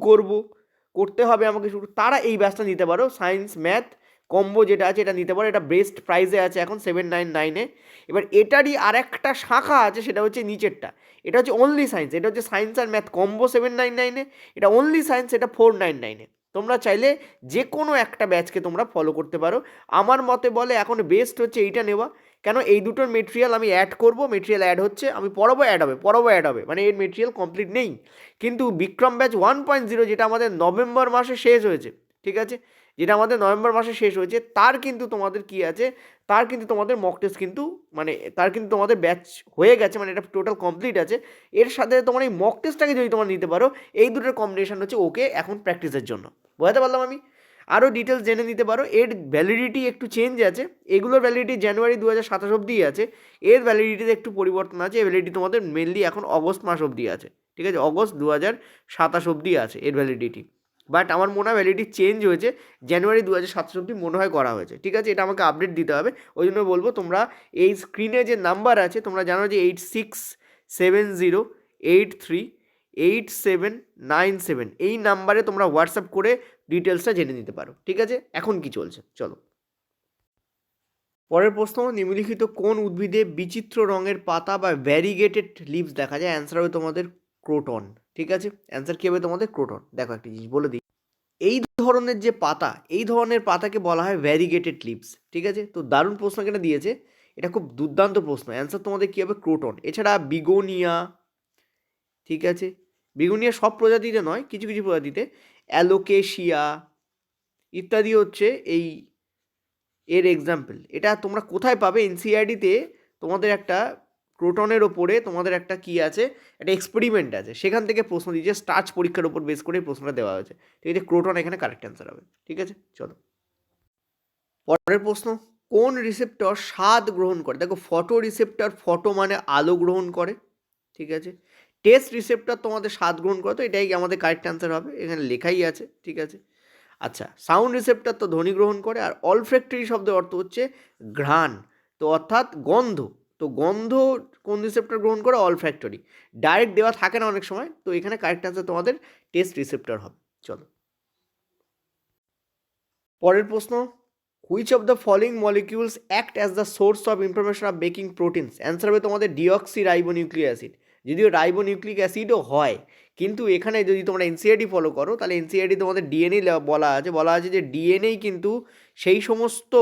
করতে হবে আমাকে শুরু, তারা এই ব্যাচটা নিতে পারো। সায়েন্স ম্যাথ কম্বো যেটা আছে এটা নিতে পারো, এটা বেস্ট প্রাইসে আছে এখন 799-এ। এবার এটারই আর একটা শাখা আছে, সেটা হচ্ছে নিচেরটা, এটা হচ্ছে অনলি সায়েন্স, এটা হচ্ছে সায়েন্স আর ম্যাথ কম্বো 799-এ, এটা অনলি সায়েন্স, এটা 499-এ। তোমরা চাইলে যে কোনো একটা ব্যাচকে তোমরা ফলো করতে পারো। আমার মতে বলে এখন বেস্ট হচ্ছে এইটা নেওয়া। কেন, এই দুটোর মেটেরিয়াল আমি অ্যাড করব, মেটেরিয়াল অ্যাড হচ্ছে, আমি পড়াবো অ্যাড হবে, মানে এর মেটেরিয়াল কমপ্লিট নেই। কিন্তু বিক্রম ব্যাচ 1.0 যেটা আমাদের নভেম্বর মাসে শেষ হয়েছে, ঠিক আছে, যেটা আমাদের নভেম্বর মাসে শেষ হয়েছে, তার কিন্তু তোমাদের কি আছে, তার কিন্তু তোমাদের মক টেস্ট কিন্তু মানে তার কিন্তু তোমাদের ব্যাচ হয়ে গেছে, মানে এটা টোটাল কমপ্লিট আছে। এর সাথে তোমার এই মক টেস্টটাকে যদি তোমরা নিতে পারো, এই দুটোর কম্বিনেশন হচ্ছে ওকে এখন প্র্যাকটিসের জন্য। বোঝাতে পারলাম আমি? আরও ডিটেলস জেনে নিতে পারো। এর ভ্যালিডিটি একটু চেঞ্জ আছে, এগুলোর ভ্যালিডিটি জানুয়ারি 2027 অবধি আছে, এর ভ্যালিডিটিতে একটু পরিবর্তন আছে। এর ভ্যালিডিটি তোমাদের মেনলি এখন অগস্ট মাস অবধি আছে। ঠিক আছে, অগস্ট 2027 অবধি আছে এর ভ্যালিডিটি, বাট আমার মনে হয় ভ্যালিডিটি চেঞ্জ হয়েছে, জানুয়ারি 2027 অবধি মনে হয় করা হয়েছে। ঠিক আছে, এটা আমাকে আপডেট দিতে হবে, ওই জন্য বলবো তোমরা এই স্ক্রিনে যে নাম্বার আছে, তোমরা জানো যে 70838797 এই নাম্বারে তোমরা হোয়াটসঅ্যাপ করে ডিটেলসটা জেনে নিতে পারো। ঠিক আছে, এখন কি চলছে চলো। পরের প্রশ্ন, নিম্নলিখিত কোন উদ্ভিদে বিচিত্র রঙের পাতা বা ভ্যারিগেটেড লিভস দেখা যায়? অ্যান্সার হবে তোমাদের ক্রোটন। ঠিক আছে, অ্যান্সার কী হবে তোমাদের ক্রোটন। দেখো একটা জিনিস বলে দিই, এই ধরনের যে পাতা, এই ধরনের পাতাকে বলা হয় ভ্যারিগেটেড লিভস। ঠিক আছে, তো দারুণ প্রশ্ন কেন দিয়েছে, এটা খুব দুর্দান্ত প্রশ্ন। অ্যান্সার তোমাদের কী হবে ক্রোটন। এছাড়া বিগোনিয়া, ঠিক আছে, বিগোনিয়া সব প্রজাতিতে নয়, কিছু কিছু প্রজাতিতে, অ্যালোকেশিয়া ইত্যাদি হচ্ছে এই এর এক্সাম্পল। এটা তোমরা কোথায় পাবে? এনসিইআরটিতে তোমাদের একটা ক্রোটনের ওপরে তোমাদের একটা কি আছে, একটা এক্সপেরিমেন্ট আছে, সেখান থেকে প্রশ্ন দিয়েছে, স্টার্চ পরীক্ষার উপর বেস করে প্রশ্নটা দেওয়া হয়েছে। ঠিক আছে, ক্রোটন এখানে কারেক্ট অ্যান্সার হবে। ঠিক আছে, চলো পরের প্রশ্ন, কোন রিসেপ্টর স্বাদ গ্রহণ করে? দেখো, ফটো রিসেপ্টর, ফটো মানে আলো গ্রহণ করে। ঠিক আছে, টেস্ট রিসেপ্টর তোমাদের স্বাদ গ্রহণ করে, তো এটাই আমাদের কারেক্ট অ্যান্সার হবে, এখানে লেখাই আছে। ঠিক আছে, আচ্ছা, সাউন্ড রিসেপ্টর তো ধ্বনি গ্রহণ করে। আর অলফ্যাক্টরি শব্দের অর্থ হচ্ছে ঘ্রাণ, তো অর্থাৎ গন্ধ। তো গন্ধ কোন রিসেপ্টর গ্রহণ করে? অলফ্যাক্টরি। ডাইরেক্ট দেওয়া থাকে না অনেক সময়, তো এখানে কারেক্ট অ্যান্সার তোমাদের টেস্ট রিসেপ্টর হবে। চলো পরের প্রশ্ন, which of the following molecules act as the source of information of baking proteins? Answer হবে তোমাদের ডিঅক্সি রাইবোনিউক্লিক অ্যাসিড। যদিও রাইবোনিউক্লিক অ্যাসিডও হয়, কিন্তু এখানে যদি তোমরা এনসিইআরটি ফলো করো, তাহলে এনসিইআরটি তোমাদের ডিএনএ বলা আছে যে ডিএনএই কিন্তু সেই সমস্ত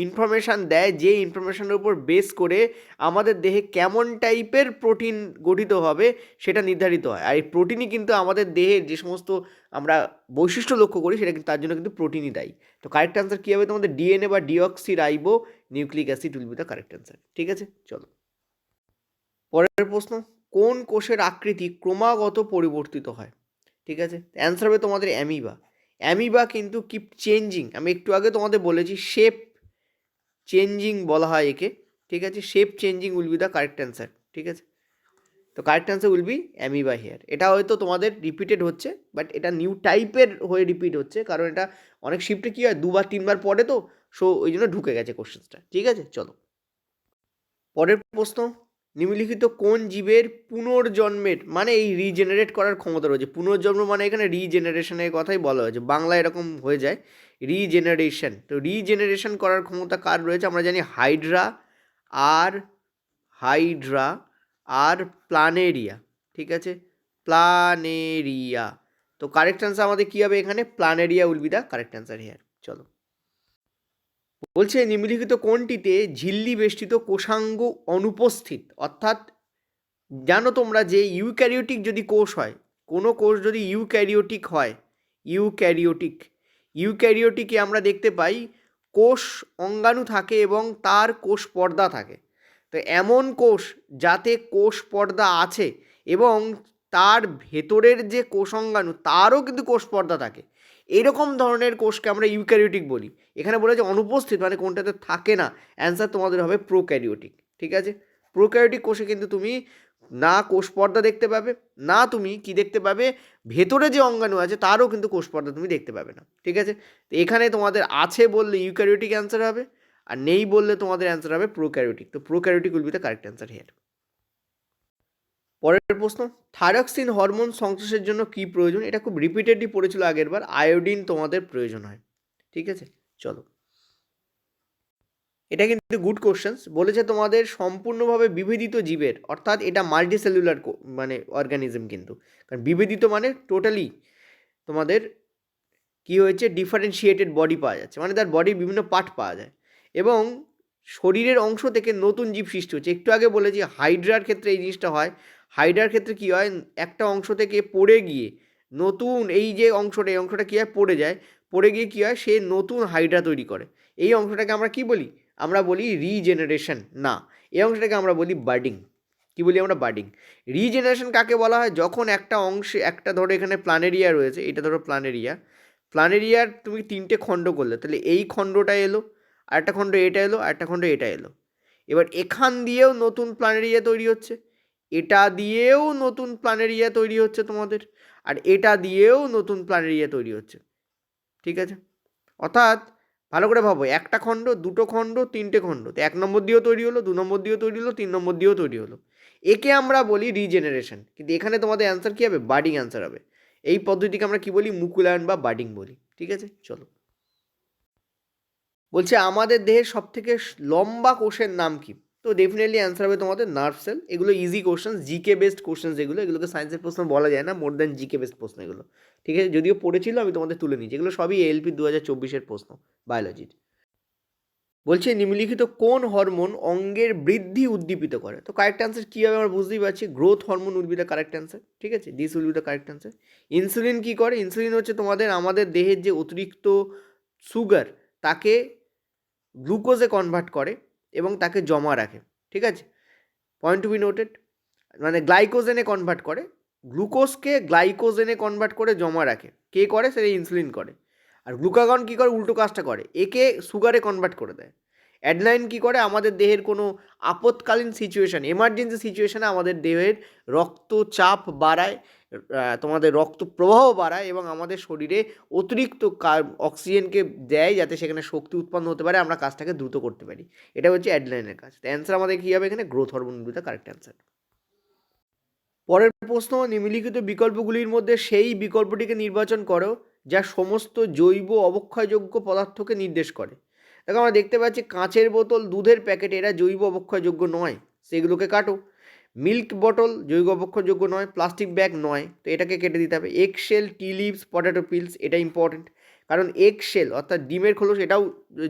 ইনফরমেশান দেয় যে ইনফরমেশানের উপর বেস করে আমাদের দেহে কেমন টাইপের প্রোটিন গঠিত হবে সেটা নির্ধারিত হয়। আর এই প্রোটিনই কিন্তু আমাদের দেহের যে সমস্ত আমরা বৈশিষ্ট্য লক্ষ্য করি, সেটা কিন্তু তার জন্য কিন্তু প্রোটিনই দায়ী। তো কারেক্ট অ্যান্সার কী হবে তোমাদের? ডিএনএ বা deoxy ribo nucleic acid will be the correct answer. ঠিক আছে, চলো পরের প্রশ্ন, কোন কোষের আকৃতি ক্রমাগত পরিবর্তিত হয়? ঠিক আছে, অ্যান্সার হবে তোমাদের অ্যামিবা। অ্যামিবা কিন্তু কিপ চেঞ্জিং, আমি একটু আগে তোমাদের বলেছি শেপ চেঞ্জিং বলা হয় একে। ঠিক আছে, shape changing will be the correct answer. ঠিক আছে, তো correct answer will be amoeba here. এটা হয়তো তোমাদের রিপিটেড হচ্ছে, বাট এটা নিউ টাইপের হয়ে রিপিট হচ্ছে, কারণ এটা অনেক শিফটে কী হয়, 2 বা 3 বার পড়ে, তো সো ওই জন্য ঢুকে গেছে কোশ্চেন্সটা। ঠিক আছে, চলো পরের প্রশ্ন, নিম্নলিখিত কোন জীবের পুনর্জন্মের মানে এই রিজেনারেট করার ক্ষমতা রয়েছে? পুনর্জন্ম মানে এখানে রিজেনারেশনের কথাই বলা হয়েছে, বাংলা এরকম হয়ে যায় রিজেনারেশন। তো রিজেনারেশন করার ক্ষমতা কার রয়েছে? আমরা জানি হাইড্রা আর প্ল্যানেরিয়া। ঠিক আছে, প্ল্যানেরিয়া। তো কারেক্ট অ্যান্সার আমাদের কী হবে এখানে? Planaria will be the correct answer here. চলো বলছে, নিম্নলিখিত কোনটিতে ঝিল্লি বেষ্টিত কোষাঙ্গ অনুপস্থিত? অর্থাৎ জানো তোমরা যে ইউক্যারিওটিক যদি কোষ হয়, কোনো কোষ যদি ইউক্যারিওটিক হয়, ইউক্যারিওটিকে আমরা দেখতে পাই কোষ অঙ্গাণু থাকে এবং তার কোষ পর্দা থাকে। তো এমন কোষ যাতে কোষ পর্দা আছে এবং তার ভেতরের যে কোষ অঙ্গাণু তারও কিন্তু কোষ পর্দা থাকে, এরকম ধরনের কোষকে আমরা ইউক্যারিওটিক বলি। এখানে বলেছে অনুপস্থিত মানে কোনটাতে থাকে না, অ্যান্সার তোমাদের হবে প্রোক্যারিওটিক। ঠিক আছে, প্রোক্যারিওটিক কোষে কিন্তু তুমি না কোষ পর্দা দেখতে পাবে, না তুমি কি দেখতে পাবে, ভেতরে যে অঙ্গাণু আছে তারও কিন্তু কোষ পর্দা তুমি দেখতে পাবে না। ঠিক আছে, তো এখানে তোমাদের আছে বললে ইউক্যারিওটিক অ্যান্সার হবে, আর নেই বললে তোমাদের অ্যান্সার হবে প্রোক্যারিওটিক। তো prokaryotic will be the correct answer here. পরের প্রশ্ন, থাইরক্সিন হরমোন সংশ্লেষের জন্য কি প্রয়োজন? এটা খুব রিপিটেডলি পড়েছিল আগের বার, আয়োডিন তোমাদের প্রয়োজন হয়। ঠিক আছে, চলো এটা কিন্তু গুড কোশ্চেন্স। বলেছে তোমাদের সম্পূর্ণভাবে বিভেদিত জীবের, অর্থাৎ এটা মাল্টিসেলুলার মানে অর্গানিজম, কিন্তু কারণ বিভেদিত মানে টোটালি তোমাদের কি হয়েছে, ডিফারেন্সিয়েটেড বডি পাওয়া যাচ্ছে, মানে তার বডির বিভিন্ন পার্ট পাওয়া যায় এবং শরীরের অংশ থেকে নতুন জীব সৃষ্টি হচ্ছে। একটু আগে বলেছি হাইড্রার ক্ষেত্রে এই জিনিসটা হয়। হাইড্রার ক্ষেত্রে কী হয়, একটা অংশ থেকে পড়ে গিয়ে নতুন এই যে অংশটা, এই অংশটা কী হয়, পড়ে যায়, পড়ে গিয়ে কী হয়, সে নতুন হাইড্রা তৈরি করে। এই অংশটাকে আমরা কি বলি? আমরা বলি রিজেনারেশন। না, এই অংশটাকে আমরা বলি বার্ডিং। কী বলি আমরা? বার্ডিং। রিজেনারেশন কাকে বলা হয়? যখন একটা অংশে, একটা ধরো এখানে প্ল্যানেরিয়া রয়েছে, এটা ধরো প্ল্যানেরিয়ার তুমি 3টে খণ্ড করলে, তাহলে এই খণ্ডটা এলো, আরেকটা খণ্ড এটা এলো, আরেকটা খণ্ড এটা এলো। এবার এখান দিয়েও নতুন প্ল্যানেরিয়া তৈরি হচ্ছে, এটা দিয়েও নতুন প্ল্যানেরিয়া তৈরি হচ্ছে তোমাদের, আর এটা দিয়েও নতুন প্ল্যানেরিয়া তৈরি হচ্ছে। ঠিক আছে, অর্থাৎ ভালো করে ভাবো, একটা খণ্ড, দুটো খণ্ড, 3টে খণ্ড, তো 1 নম্বর দিয়েও তৈরি হলো, 2 নম্বর দিয়েও তৈরি হলো, 3 নম্বর দিয়েও তৈরি হলো। একে আমরা বলি রিজেনারেশন, কিন্তু এখানে তোমাদের অ্যান্সার কী হবে? বাডিং অ্যান্সার হবে। এই পদ্ধতিকে আমরা কি বলি? মুকুলায়ন বা বাডিং বলি। ঠিক আছে, চলো। বলছে আমাদের দেহের সব থেকে লম্বা কোষের নাম কি? তো ডেফিনেটলি অ্যান্সার হবে তোমাদের নার্ভ সেল। এগুলো easy question, GK based question, এগুলোকে সায়েন্সের প্রশ্ন বলা যায় না, মোর দ্যান জিকে বেসড প্রশ্ন এগুলো। ঠিক আছে, যদিও পড়েছিল আমি তোমাদের তুলে নিচ্ছি, এগুলো সবই এএলপি 2024-এর প্রশ্ন বায়োলজির। বলছে নিম্নলিখিত কোন হরমোন অঙ্গের বৃদ্ধি উদ্দীপিত করে? তো কারেক্ট অ্যান্সার কী হবে আমরা বুঝতেই পারছি, growth hormone will be the correct answer. ঠিক আছে, this will be the correct answer. Insulin কী করে? ইনসুলিন হচ্ছে আমাদের দেহের যে অতিরিক্ত সুগার তাকে গ্লুকোজে কনভার্ট করে এবং তাকে জমা রাখে। ঠিক আছে, পয়েন্ট টু বি নোটেড। মানে গ্লাইকোজেনে কনভার্ট করে, গ্লুকোজকে গ্লাইকোজেনে কনভার্ট করে জমা রাখে। কে করে? সেটা ইনসুলিন করে। আর গ্লুকাগন কী করে? উল্টো কাজটা করে, একে সুগারে কনভার্ট করে দেয়। অ্যাডেনাইন কী করে? আমাদের দেহের কোনো আপৎকালীন সিচুয়েশান, এমার্জেন্সি সিচুয়েশানে আমাদের দেহের রক্তচাপ বাড়ায়, তোমাদের রক্ত প্রবাহ বাড়ায় এবং আমাদের শরীরে অতিরিক্ত অক্সিজেনকে দেয় যাতে সেখানে শক্তি উৎপন্ন হতে পারে, আমরা কাজটাকে দ্রুত করতে পারি। এটা হচ্ছে অ্যাডেনাইনের কাজ। তো অ্যান্সার আমাদের কী হবে এখানে? Growth hormone will be the correct answer. পরের প্রশ্ন, নিম্নলিখিত বিকল্পগুলির মধ্যে সেই বিকল্পটিকে নির্বাচন করো যা সমস্ত জৈব অবক্ষয়যোগ্য পদার্থকে নির্দেশ করে। দেখো আমরা দেখতে পাচ্ছি কাঁচের বোতল, দুধের প্যাকেট, এরা জৈব অবক্ষয়যোগ্য নয়, সেগুলোকে কাটো। মিল্ক বটল জৈব অবক্ষয়যোগ্য নয়, প্লাস্টিক ব্যাগ নয়, তো এটাকে কেটে দিতে হবে। এগ শেল, টি লিভস, পটেটো পিলস, এটা ইম্পর্টেন্ট, কারণ এগ শেল অর্থাৎ ডিমের খোলস এটাও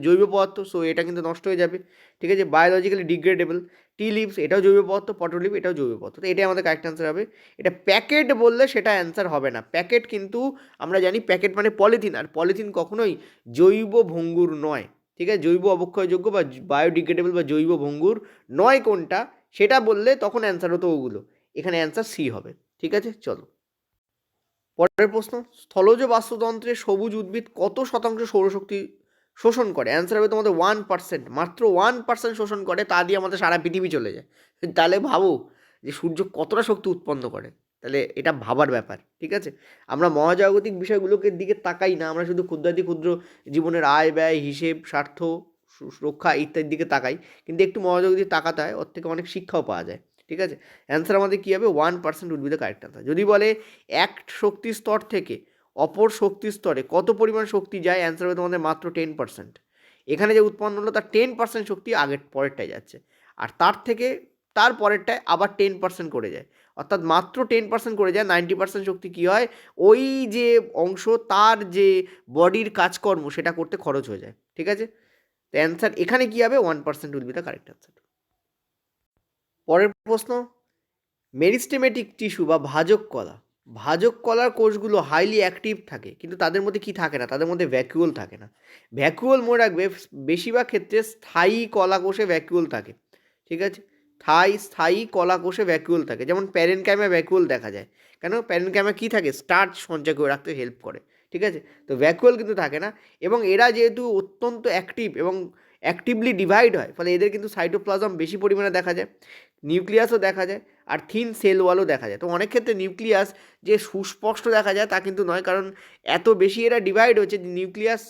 জৈব পদার্থ, সো এটা কিন্তু নষ্ট হয়ে যাবে। ঠিক আছে, বায়োলজিক্যালি ডিগ্রেডেবল। টি লিভস এটাও জৈব পদার্থ, পটেটো লিভ এটাও জৈব পদার্থ, তো এটাই আমাদের কারেক্ট অ্যান্সার হবে। এটা প্যাকেট বললে সেটা অ্যান্সার হবে না। প্যাকেট কিন্তু আমরা জানি প্যাকেট মানে পলিথিন, আর পলিথিন কখনোই জৈব ভঙ্গুর নয়। ঠিক আছে, জৈব অবক্ষয়যোগ্য বা বায়োডিগ্রেডেবল বা জৈব ভঙ্গুর নয় কোনটা সেটা বললে তখন অ্যান্সার হতো ওগুলো। এখানে অ্যান্সার সি হবে। ঠিক আছে, চলো পরের প্রশ্ন। স্থলজ বাস্তুতন্ত্রে সবুজ উদ্ভিদ কত শতাংশ সৌরশক্তি শোষণ করে? অ্যান্সার হবে তোমাদের 1%, মাত্র 1% শোষণ করে, তা দিয়ে আমাদের সারা পৃথিবী চলে যায়। তাহলে ভাবো যে সূর্য কতটা শক্তি উৎপন্ন করে, তাহলে এটা ভাবার ব্যাপার। ঠিক আছে, আমরা মহাজাগতিক বিষয়গুলোকে দিকে তাকাই না, আমরা শুধু ক্ষুদ্রাতি ক্ষুদ্র জীবনের আয় ব্যয়, হিসেব, স্বার্থ, সুরক্ষা ইত্যাদির দিকে তাকাই, কিন্তু একটু মহাজাগতিক তাকাতে হয়, ওর থেকে অনেক শিক্ষাও পাওয়া যায়। ঠিক আছে, অ্যান্সার আমাদের কী হবে? 1% would be the correct answer. যদি বলে এক শক্তি স্তর থেকে অপর শক্তি স্তরে কত পরিমাণ শক্তি যায়, অ্যান্সার হবে তোমাদের মাত্র 10%। এখানে যে উৎপন্ন হলো তার 10% শক্তি আগের পরেরটায় যাচ্ছে, আর তার থেকে তার পরেরটায় আবার 10% করে যায়, অর্থাৎ মাত্র 10% করে যায়। 90% শক্তি কী হয়? ওই যে অংশ তার যে বডির কাজকর্ম সেটা করতে খরচ হয়ে যায়। ঠিক আছে, তো অ্যান্সার এখানে কী হবে? 1% will be the correct answer. পরের প্রশ্ন, মেরিস্টেমেটিক টিস্যু বা ভাজক কলা, ভাজক কলার কোষগুলো হাইলি অ্যাক্টিভ থাকে, কিন্তু তাদের মধ্যে কি থাকে না? তাদের মধ্যে ভ্যাকুওল থাকে না। ভ্যাকুওল মনে রাখবে, বেশিরভাগ ক্ষেত্রে স্থায়ী কলা কোষে ভ্যাকুওল থাকে। ঠিক আছে, স্থায়ী কলা কোষে ভ্যাকুওল থাকে, যেমন প্যারেনকাইমে ভ্যাকুওল দেখা যায়। কেন? প্যারেনকাইমে কী থাকে? স্টার্চ সঞ্চয় করে রাখতে হেল্প করে। ঠিক আছে, তো ভ্যাকুওল কিন্তু থাকে না, এবং এরা যেহেতু অত্যন্ত অ্যাক্টিভ এবং অ্যাক্টিভলি ডিভাইড হয়, ফলে এদের কিন্তু সাইটোপ্লাজম বেশি পরিমাণে দেখা যায়, নিউক্লিয়াসও দেখা যায়, আর থিন সেল ওয়ালও দেখা যায়। তো অনেক ক্ষেত্রে নিউক্লিয়াস যে সুস্পষ্ট দেখা যায় তা কিন্তু নয়, কারণ এত বেশি এরা ডিভাইড হচ্ছে যে নিউক্লিয়াস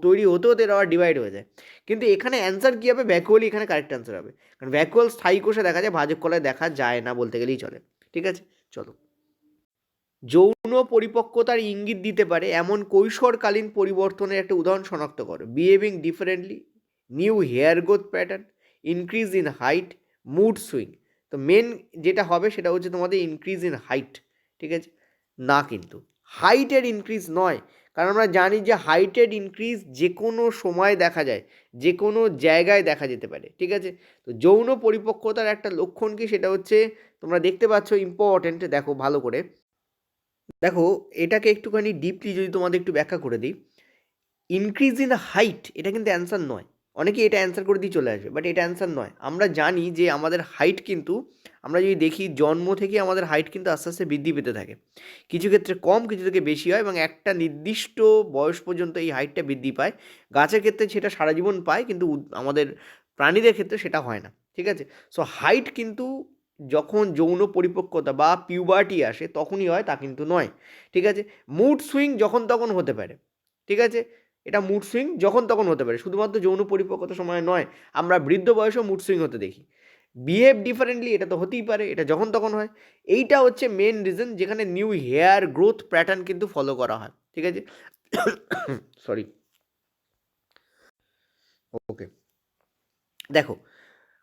তৈরি হতে হতে এরা আবার ডিভাইড হয়ে যায়। কিন্তু এখানে অ্যান্সার কী হবে? ভ্যাকুয়ালই এখানে কারেক্ট অ্যান্সার হবে, কারণ ভ্যাকুয়াল স্থায়ী কোষে দেখা যায়, ভাজক কলায় দেখা যায় না বলতে গেলেই চলে। ঠিক আছে, চলো। যৌন পরিপক্কতার ইঙ্গিত দিতে পারে এমন কৈশোরকালীন পরিবর্তনের একটা উদাহরণ শনাক্ত করো। Behaving differently, new hair growth pattern, increase in height, mood swing. তো মেন যেটা হবে সেটা হচ্ছে তোমাদের ইনক্রিজ ইন হাইট। ঠিক আছে, না কিন্তু হাইটের ইনক্রিজ নয়, কারণ আমরা জানি যে হাইটের ইনক্রিজ যে কোনো সময় দেখা যায়, যে কোনো জায়গায় দেখা যেতে পারে। ঠিক আছে, তো যৌন পরিপক্কতার একটা লক্ষণ কি? সেটা হচ্ছে তোমরা দেখতে পাচ্ছ, ইম্পর্টেন্ট, দেখো ভালো করে দেখো, এটাকে একটুখানি ডিপলি যদি তোমাদের একটু ব্যাখ্যা করে দিই, ইনক্রিজ ইন হাইট এটা কিন্তু অ্যান্সার নয়। অনেকে এটা অ্যান্সার করে দিয়ে চলে আসবে, বাট এটা অ্যান্সার নয়। আমরা জানি যে আমাদের হাইট কিন্তু, আমরা যদি দেখি জন্ম থেকে আমাদের হাইট কিন্তু আস্তে আস্তে বৃদ্ধি পেতে থাকে, কিছু ক্ষেত্রে কম, কিছু থেকে বেশি হয়, এবং একটা নির্দিষ্ট বয়স পর্যন্ত এই হাইটটা বৃদ্ধি পায়। গাছের ক্ষেত্রে সেটা সারা জীবন পায়, কিন্তু আমাদের প্রাণীদের ক্ষেত্রে সেটা হয় না। ঠিক আছে, সো হাইট কিন্তু যখন যৌন পরিপক্কতা বা পিউবার্টি আসে তখনই হয়, তা কিন্তু নয়। ঠিক আছে, মুড সুইং যখন তখন হতে পারে। ঠিক আছে, এটা মুড সুইং যখন তখন হতে পারে, শুধুমাত্র যৌন পরিপক্কতার সময় নয়, আমরা বৃদ্ধ বয়সেও মুড সুইং হতে দেখি। বিহেভ ডিফারেন্টলি, এটা তো হতেই পারে, এটা যখন তখন হয়। এইটা হচ্ছে মেন রিজন যেখানে নিউ হেয়ার গ্রোথ প্যাটার্ন কিন্তু ফলো করা হয়, ঠিক আছে। সরি, ওকে। দেখো,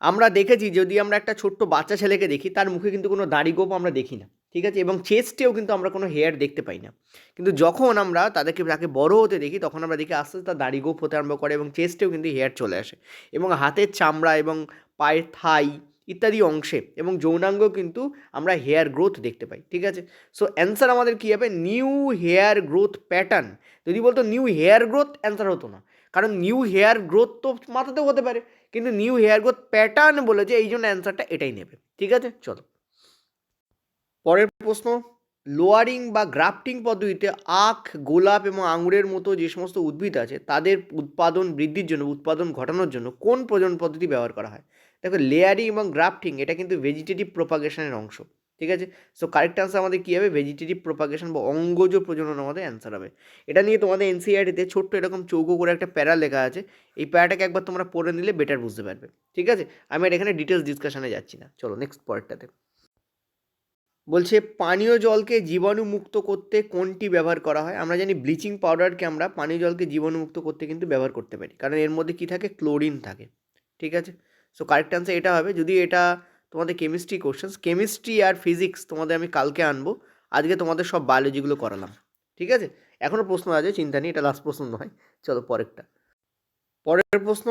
আমরা দেখেছি যদি আমরা একটা ছোট্ট বাচ্চা ছেলেকে দেখি, তার মুখে কিন্তু কোনো দাড়ি গোপ আমরা দেখি না, ঠিক আছে, এবং চেস্টেও কিন্তু আমরা কোনো হেয়ার দেখতে পাই না। কিন্তু যখন আমরা তাকে বড় হতে দেখি, তখন আমরা দেখি আস্তে আস্তে তার দাড়ি গোপ হতে আরম্ভ করে এবং চেস্টেও কিন্তু হেয়ার চলে আসে, এবং হাতের চামড়া এবং পায়ের থাই ইত্যাদি অংশে এবং যৌনাঙ্গেও কিন্তু আমরা হেয়ার গ্রোথ দেখতে পাই, ঠিক আছে। সো অ্যান্সার আমাদের কী হবে? New hair growth pattern. যদি বলতো নিউ হেয়ার গ্রোথ, অ্যান্সার হতো না, কারণ নিউ হেয়ার গ্রোথ তো মাথাতেও হতে পারে, কিন্তু নিউ হেয়ার গ্রোথ প্যাটার্ন বলেছে, এই জন্য অ্যান্সারটা এটাই নেবে, ঠিক আছে। চলো পরের প্রশ্ন। লোয়ারিং বা গ্রাফটিং পদ্ধতিতে আখ, গোলাপ এবং আঙুরের মতো যে সমস্ত উদ্ভিদ আছে তাদের উৎপাদন বৃদ্ধির জন্য, উৎপাদন ঘটানোর জন্য কোন প্রজনন পদ্ধতি ব্যবহার করা হয়? দেখো, লেয়ারিং এবং গ্রাফটিং এটা কিন্তু ভেজিটেটিভ প্রোপাগেশনের অংশ, ঠিক আছে। সো কারেক্ট অ্যান্সার আমাদের কী হবে? ভেজিটেটিভ প্রোপাগেশন বা অঙ্গজ প্রজনন আমাদের অ্যান্সার হবে। এটা নিয়ে তোমাদের এনসিইআরটিতে ছোট্ট এরকম চৌকো করে একটা প্যারা লেখা আছে, এই প্যারাটাকে একবার তোমরা পড়ে নিলে বেটার বুঝতে পারবে, ঠিক আছে। আমি আর এখানে ডিটেলস ডিসকাশনে যাচ্ছি না। চলো নেক্সট পরেরটাতে। বলছে পানীয় জলকে জীবাণুমুক্ত করতে কোনটি ব্যবহার করা হয়? আমরা জানি ব্লিচিং পাউডারকে আমরা পানীয় জলকে জীবাণুমুক্ত করতে কিন্তু ব্যবহার করতে পারি, কারণ এর মধ্যে কী থাকে? ক্লোরিন থাকে, ঠিক আছে। সো কারেক্ট অ্যান্সার এটা হবে। যদি এটা তোমাদের কেমিস্ট্রি কোশ্চেন্স, কেমিস্ট্রি আর ফিজিক্স তোমাদের আমি কালকে আনবো, আজকে তোমাদের সব বায়োলজিগুলো করালাম, ঠিক আছে। এখনও প্রশ্ন আছে, চিন্তা নেই, এটা লাস্ট প্রশ্ন নয়। চলো পরেরটা। পরের প্রশ্ন,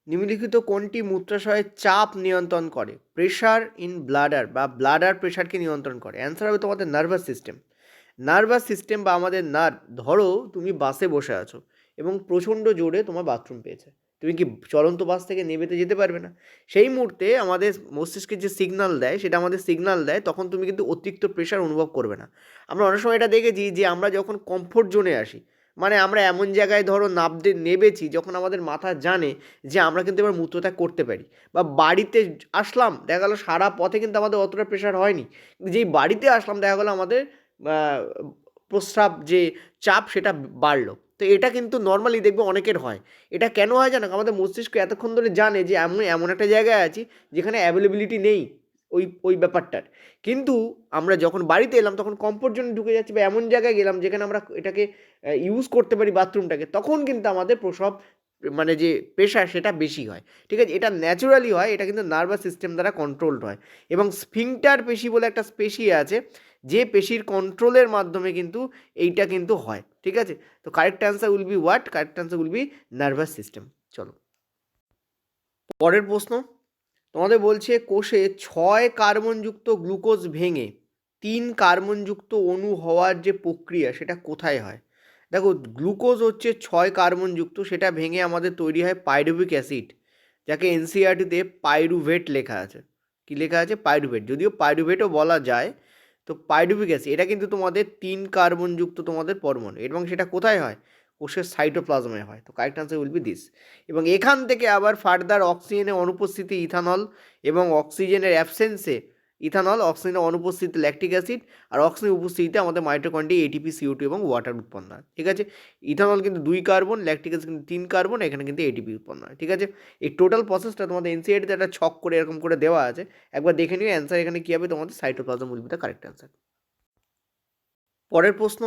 নিম্নলিখিত কোনটি মূত্রাশয়ের চাপ নিয়ন্ত্রণ করে? প্রেশার ইন ব্লাডার বা ব্লাডার প্রেশারকে নিয়ন্ত্রণ করে। অ্যান্সার হবে তোমাদের নার্ভাস সিস্টেম। নার্ভাস সিস্টেম বা আমাদের নার্ভ, ধরো তুমি বাসে বসে আছো এবং প্রচণ্ড জোরে তোমার বাথরুম পেয়েছে, তুমি কি চলন্ত বাস থেকে নেমেতে যেতে পারবে না? সেই মুহূর্তে আমাদের মস্তিষ্কে যে সিগন্যাল দেয়, সেটা আমাদের সিগন্যাল দেয়, তখন তুমি কিন্তু অতিরিক্ত প্রেশার অনুভব করবে না। আমরা অনেক সময় এটা দেখেছি যে আমরা যখন কমফোর্ট জোনে আসি, মানে আমরা এমন জায়গায় ধরো নেবেছি যখন আমাদের মাথা জানে যে আমরা কিন্তু এবার মূত্রত্যাগ করতে পারি, বা বাড়িতে আসলাম দেখা গেলো সারা পথে কিন্তু আমাদের অতটা প্রেশার হয়নি, কিন্তু যেই বাড়িতে আসলাম দেখা গেলো আমাদের প্রস্রাব যে চাপ সেটা বাড়লো। তো এটা কিন্তু নর্মালি দেখবে অনেকের হয়। এটা কেন হয় জানো? আমাদের মস্তিষ্ক এতক্ষণ ধরে জানে যে এমন এমন একটা জায়গায় আছি যেখানে অ্যাভেলেবিলিটি নেই ওই ব্যাপারটার। কিন্তু আমরা যখন বাড়িতে এলাম তখন কমফোর্ট জোনে ঢুকে যাচ্ছি, বা এমন জায়গায় গেলাম যেখানে আমরা এটাকে ইউজ করতে পারি বাথরুমটাকে, তখন কিন্তু আমাদের প্রসব মানে যে প্রেশার সেটা বেশি হয়, ঠিক আছে। এটা ন্যাচুরালি হয়, এটা কিন্তু নার্ভাস সিস্টেম দ্বারা কন্ট্রোলড হয়। এবং স্ফিংটার পেশি বলে একটা পেশি আছে, যে পেশির কন্ট্রোলের মাধ্যমে কিন্তু এইটা কিন্তু হয়, ঠিক আছে। তো correct answer will B what? Correct answer will B nervous system. চলো পরের প্রশ্ন। তোমাদের বলছে কোষে 6 কার্বনযুক্ত গ্লুকোজ ভেঙে 3 কার্বনযুক্ত অণু হওয়ার যে প্রক্রিয়া সেটা কোথায় হয়? দেখো, গ্লুকোজ হচ্ছে 6 কার্বনযুক্ত, সেটা ভেঙে আমাদের তৈরি হয় পাইরুভিক অ্যাসিড, যাকে এনসিইআরটিতে পাইরুভেট লেখা আছে। কি লেখা আছে? পাইরুভেট। যদিও পাইরুভেটও বলা যায়, তো পাইরুভিক অ্যাসিড এটা কিন্তু তোমাদের 3 কার্বনযুক্ত তোমাদের পরমাণু, এবং সেটা কোথায় হয়? কোষের সাইটোপ্লাজমে হয়। তো correct answer will be this. এবং এখান থেকে আবার ফার্দার অক্সিজেনের অনুপস্থিতি ইথানল, এবং অক্সিজেনের অ্যাবসেন্সে ইথানল, অক্সিজেনের অনুপস্থিতিতে ল্যাকটিক অ্যাসিড, আর অক্সিজেনের উপস্থিতিতে আমাদের মাইটোকন্ড্রিয়া এটিপি, CO2 এবং ওয়াটার উৎপন্ন হয়, ঠিক আছে। ইথানল কিন্তু 2 কার্বন, ল্যাকটিক অ্যাসিড কিন্তু 3 কার্বন, এখানে কিন্তু এটিপি উৎপন্ন হয়, ঠিক আছে। এই টোটাল প্রসেসটা তোমাদের এনসিইআরটিতে একটা ছক করে এরকম করে দেওয়া আছে, একবার দেখে নিও। অ্যান্সার এখানে কী হবে? তোমাদের cytoplasm will be the correct answer. পরের প্রশ্ন,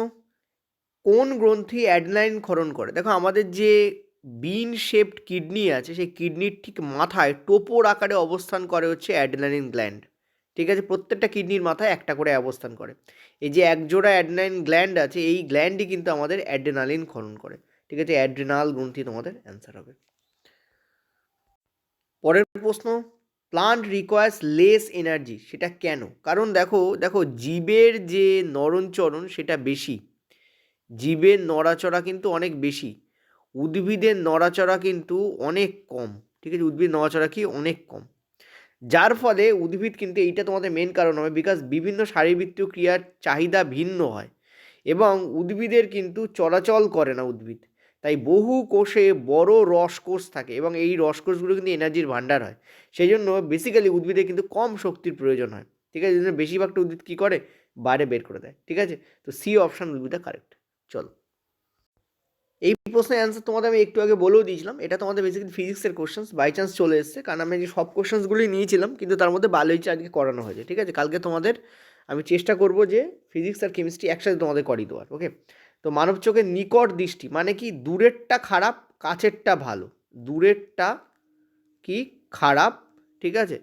কোন গ্রন্থি অ্যাডেনাইন ক্ষরণ করে? দেখো, আমাদের যে বিন শেপড কিডনি আছে, সেই কিডনির ঠিক মাথায় টোপর আকারে অবস্থান করে হচ্ছে অ্যাডেনাইন গ্ল্যান্ড, ঠিক আছে। প্রত্যেকটা কিডনির মাথায় একটা করে অবস্থান করে। এই যে একজোড়া অ্যাডেনাইন গ্ল্যান্ড আছে, এই গ্ল্যান্ডই কিন্তু আমাদের অ্যাড্রেনালিন ক্ষরণ করে, ঠিক আছে। অ্যাড্রেনাল গ্রন্থি তোমাদের অ্যান্সার হবে। পরের প্রশ্ন, প্লান্ট রিকোয়ার্স লেস এনার্জি, সেটা কেন? কারণ দেখো দেখো জীবের যে নরণচরণ সেটা বেশি, জীবের নড়াচড়া কিন্তু অনেক বেশি, উদ্ভিদের নড়াচড়া কিন্তু অনেক কম, ঠিক আছে। উদ্ভিদ নড়াচড়া কি অনেক কম, যার ফলে উদ্ভিদ কিন্তু, এইটা তোমাদের মেন কারণ হবে, বিকজ বিভিন্ন শারীরবৃত্তীয় ক্রিয়ার চাহিদা ভিন্ন হয়, এবং উদ্ভিদের কিন্তু চলাচল করে না উদ্ভিদ, তাই বহু কোষে বড় রসকোষ থাকে, এবং এই রসকোষগুলো কিন্তু এনার্জির ভাণ্ডার হয়। সেই জন্য বেসিক্যালি উদ্ভিদের কিন্তু কম শক্তির প্রয়োজন হয়, ঠিক আছে। এই জন্য বেশিরভাগটা উদ্ভিদ কী করে? বাইরে বের করে দেয়, ঠিক আছে। তো C option will be the correct. চলো এই প্রশ্নের অ্যান্সার তোমাদের আমি একটু আগে বলেও দিয়েছিলাম, এটা তোমাদের বেসিক্যালি ফিজিক্সের কোশ্চেন্স বাই চান্স চলে এসেছে, কারণ আমি যে সব কোশ্চেন্সগুলোই নিয়েছিলাম কিন্তু তার মধ্যে বায়োলজি আজকে করানো হয়েছে। ঠিক আছে, কালকে তোমাদের আমি চেষ্টা করব যে ফিজিক্স আর কেমিস্ট্রি একসাথে তোমাদের করিয়ে দেওয়ার। ওকে, তো মানব চোখের নিকট দৃষ্টি মানে কি? দূরেরটা খারাপ, কাছেরটা ভালো। দূরেরটা কি? খারাপ, ঠিক আছে,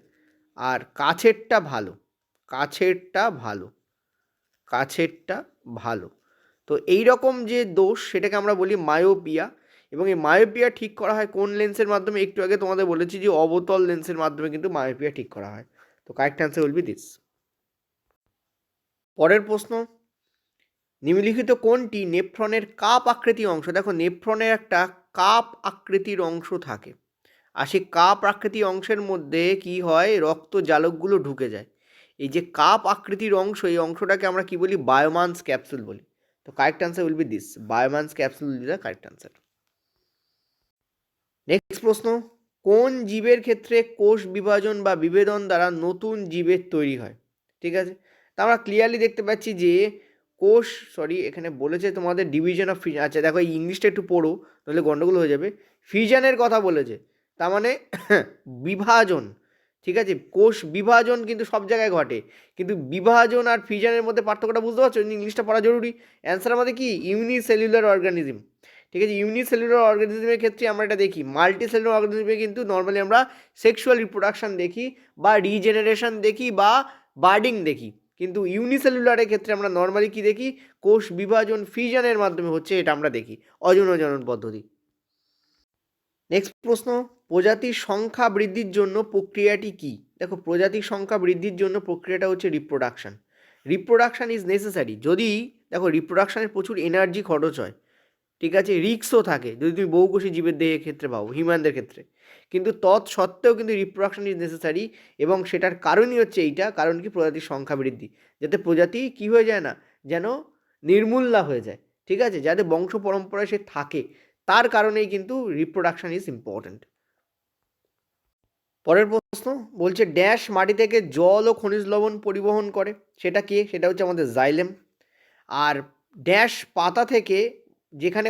আর কাছেরটা ভালো। কাছেরটা ভালো, কাছেরটা ভালো। তো এই রকম যে দোষ সেটাকে আমরা বলি মায়োপিয়া, এবং এই মায়োপিয়া ঠিক করা হয় কোন লেন্সের মাধ্যমে? একটু আগে তোমাদের বলেছি যে অবতল লেন্সের মাধ্যমে কিন্তু মায়োপিয়া ঠিক করা হয়। তো correct answer will be this. পরের প্রশ্ন, নিম্নলিখিত কোনটি নেফ্রনের কাপ আকৃতির অংশ? দেখো, নেফ্রনের একটা কাপ আকৃতির অংশ থাকে, আর সেই কাপ আকৃতির অংশের মধ্যে কি হয়? রক্ত জালকগুলো ঢুকে যায়। এই যে কাপ আকৃতির অংশ, এই অংশটাকে আমরা কি বলি? বায়োমান্স ক্যাপসুল বলি। তো correct answer will be this, Bowman's capsule will be the correct answer. Next প্রশ্ন, কোন জীবের ক্ষেত্রে কোষ বিভাজন বা বিভেদন দ্বারা নতুন জীবের তৈরি হয়? ঠিক আছে, তা আমরা ক্লিয়ারলি দেখতে পাচ্ছি যে কোষ, সরি এখানে বলেছে তোমাদের ডিভিশন অফ ফিউশন। আচ্ছা দেখো, এই ইংলিশটা একটু পড়ো, তাহলে গন্ডগোল হয়ে যাবে। ফিউশনের কথা বলেছে, তার মানে বিভাজন। ঠিক আছে, কোষ বিভাজন কিন্তু সব জায়গায় ঘটে, কিন্তু বিভাজন আর ফিউশনের মধ্যে পার্থক্যটা বুঝতে পারছো? ইংলিশটা পড়া জরুরি। অ্যান্সার আমাদের কি? Unicellular organism. ঠিক আছে, ইউনিসেলুলার অর্গানিজমের ক্ষেত্রে আমরা এটা দেখি। মাল্টি সেলুলার অর্গানিজমে কিন্তু নর্মালি আমরা সেক্সুয়াল রিপ্রোডাকশন দেখি, বা রিজেনারেশন দেখি, বা বার্ডিং দেখি। কিন্তু ইউনিসেলুলারের ক্ষেত্রে আমরা নর্মালি কি দেখি? কোষ বিভাজন ফিউশনের মাধ্যমে হচ্ছে, এটা আমরা দেখি, অজনন পদ্ধতি। নেক্সট প্রশ্ন, প্রজাতির সংখ্যা বৃদ্ধির জন্য প্রক্রিয়াটি কি? দেখো, প্রজাতির সংখ্যা বৃদ্ধির জন্য প্রক্রিয়াটা হচ্ছে রিপ্রোডাকশন। Reproduction is necessary. যদি দেখো, রিপ্রোডাকশনের প্রচুর এনার্জি খরচ হয়, ঠিক আছে, রিস্কও থাকে যদি তুমি বহুকোষী জীবের দেহের ক্ষেত্রে পাও, হিউম্যানদের ক্ষেত্রে, কিন্তু তৎসত্ত্বেও কিন্তু রিপ্রোডাকশন ইজ নেসেসারি, এবং সেটার কারণই হচ্ছে এইটা, কারণ কি? প্রজাতির সংখ্যা বৃদ্ধি, যাতে প্রজাতি কি হয়ে যায় না, যেন নির্মূল্যা হয়ে যায়। ঠিক আছে, যাতে বংশ পরম্পরায় সে থাকে, তার কারণেই কিন্তু রিপ্রোডাকশন ইজ ইম্পর্ট্যান্ট। পরের প্রশ্ন বলছে, ড্যাশ মাটি থেকে জল ও খনিজ লবণ পরিবহন করে, সেটা কি? সেটা হচ্ছে আমাদের জাইলেম। আর ড্যাশ পাতা থেকে যেখানে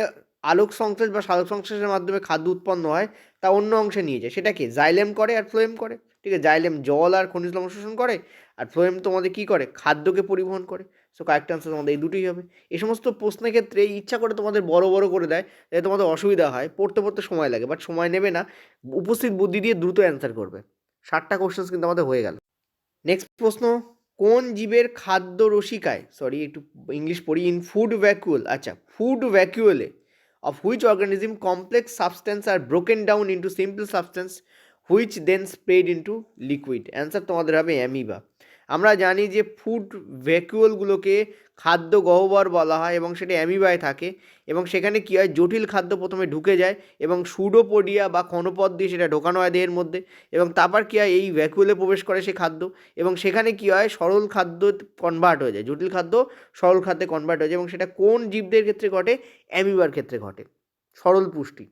আলোক সংশ্লেষ বা সালোক সংশ্লেষের মাধ্যমে খাদ্য উৎপন্ন হয়, তা অন্য অংশে নিয়ে যায়, সেটা কি? জাইলেম করে আর ফ্লোয়েম করে। ঠিক আছে, জাইলেম জল আর খনিজ লবণ শোষণ করে, আর ফ্লোয়েম তোমাদের কী করে? খাদ্যকে পরিবহন করে। সো কারেক্ট আনসার তোমাদের এই দুটোই হবে। এই সমস্ত প্রশ্নের ক্ষেত্রে ইচ্ছা করে তোমাদের বড় বড় করে দেয়, যাতে তোমাদের অসুবিধা হয়, পড়তে পড়তে সময় লাগে, বাট সময় নেবে না, উপস্থিত বুদ্ধি দিয়ে দ্রুত অ্যান্সার করবে। 60টা কোশ্চেন্স কিন্তু আমাদের হয়ে গেল। নেক্সট প্রশ্ন, কোন জীবের খাদ্য রসিকায়, সরি একটু ইংলিশ পড়ি, ইন ফুড ভ্যাকুয়াল, আচ্ছা ফুড ভ্যাকুয়ালে of which organism complex substance are broken down into simple substance which then spread into liquid? Answer তোমাদের হবে অ্যামিবা। আমরা জানি যে ফুড ভ্যাকুয়ালগুলোকে খাদ্য গহ্বর বলা হয়, এবং সেটা অ্যামিবায় থাকে, এবং সেখানে কী হয়? জটিল খাদ্য প্রথমে ঢুকে যায়, এবং সুডোপোডিয়া বা ক্ষণপথ দিয়ে সেটা ঢোকানো হয় দেহের মধ্যে, এবং তারপর কী হয়? এই ভ্যাকুয়ালে প্রবেশ করে সে খাদ্য, এবং সেখানে কী হয়? সরল খাদ্য কনভার্ট হয়ে যায়, জটিল খাদ্য সরল খাদ্যে কনভার্ট হয়ে যায়, এবং সেটা কোন জীবদের ক্ষেত্রে ঘটে? অ্যামিবার ক্ষেত্রে ঘটে, সরল পুষ্টি।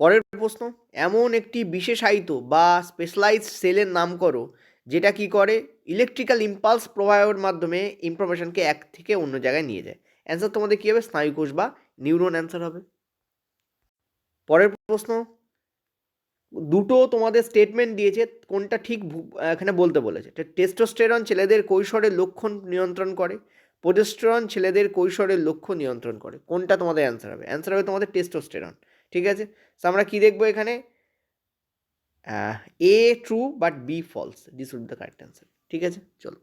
পরের প্রশ্ন, এমন একটি বিশেষায়িত বা স্পেশালাইজড সেলের নাম করো যেটা কি করে? ইলেকট্রিক্যাল ইম্পালস প্রবাহের মাধ্যমে ইনফরমেশনকে এক থেকে অন্য জায়গায় নিয়ে যায়। অ্যান্সার তোমাদের কী হবে? স্নায়ুকোষ বা নিউরন অ্যান্সার হবে। পরের প্রশ্ন, দুটো তোমাদের স্টেটমেন্ট দিয়েছে, কোনটা ঠিক এখানে বলতে বলেছে। টেস্টোস্টেরন ছেলেদের কৈশোরের লক্ষণ নিয়ন্ত্রণ করে, প্রোজেস্টেরন ছেলেদের কৈশোরের লক্ষ্য নিয়ন্ত্রণ করে, কোনটা তোমাদের অ্যান্সার হবে? অ্যান্সার হবে তোমাদের টেস্টোস্টেরন। ঠিক আছে, তো আমরা কী দেখবো এখানে? A true but B false, this will be the correct answer. ঠিক আছে, চলো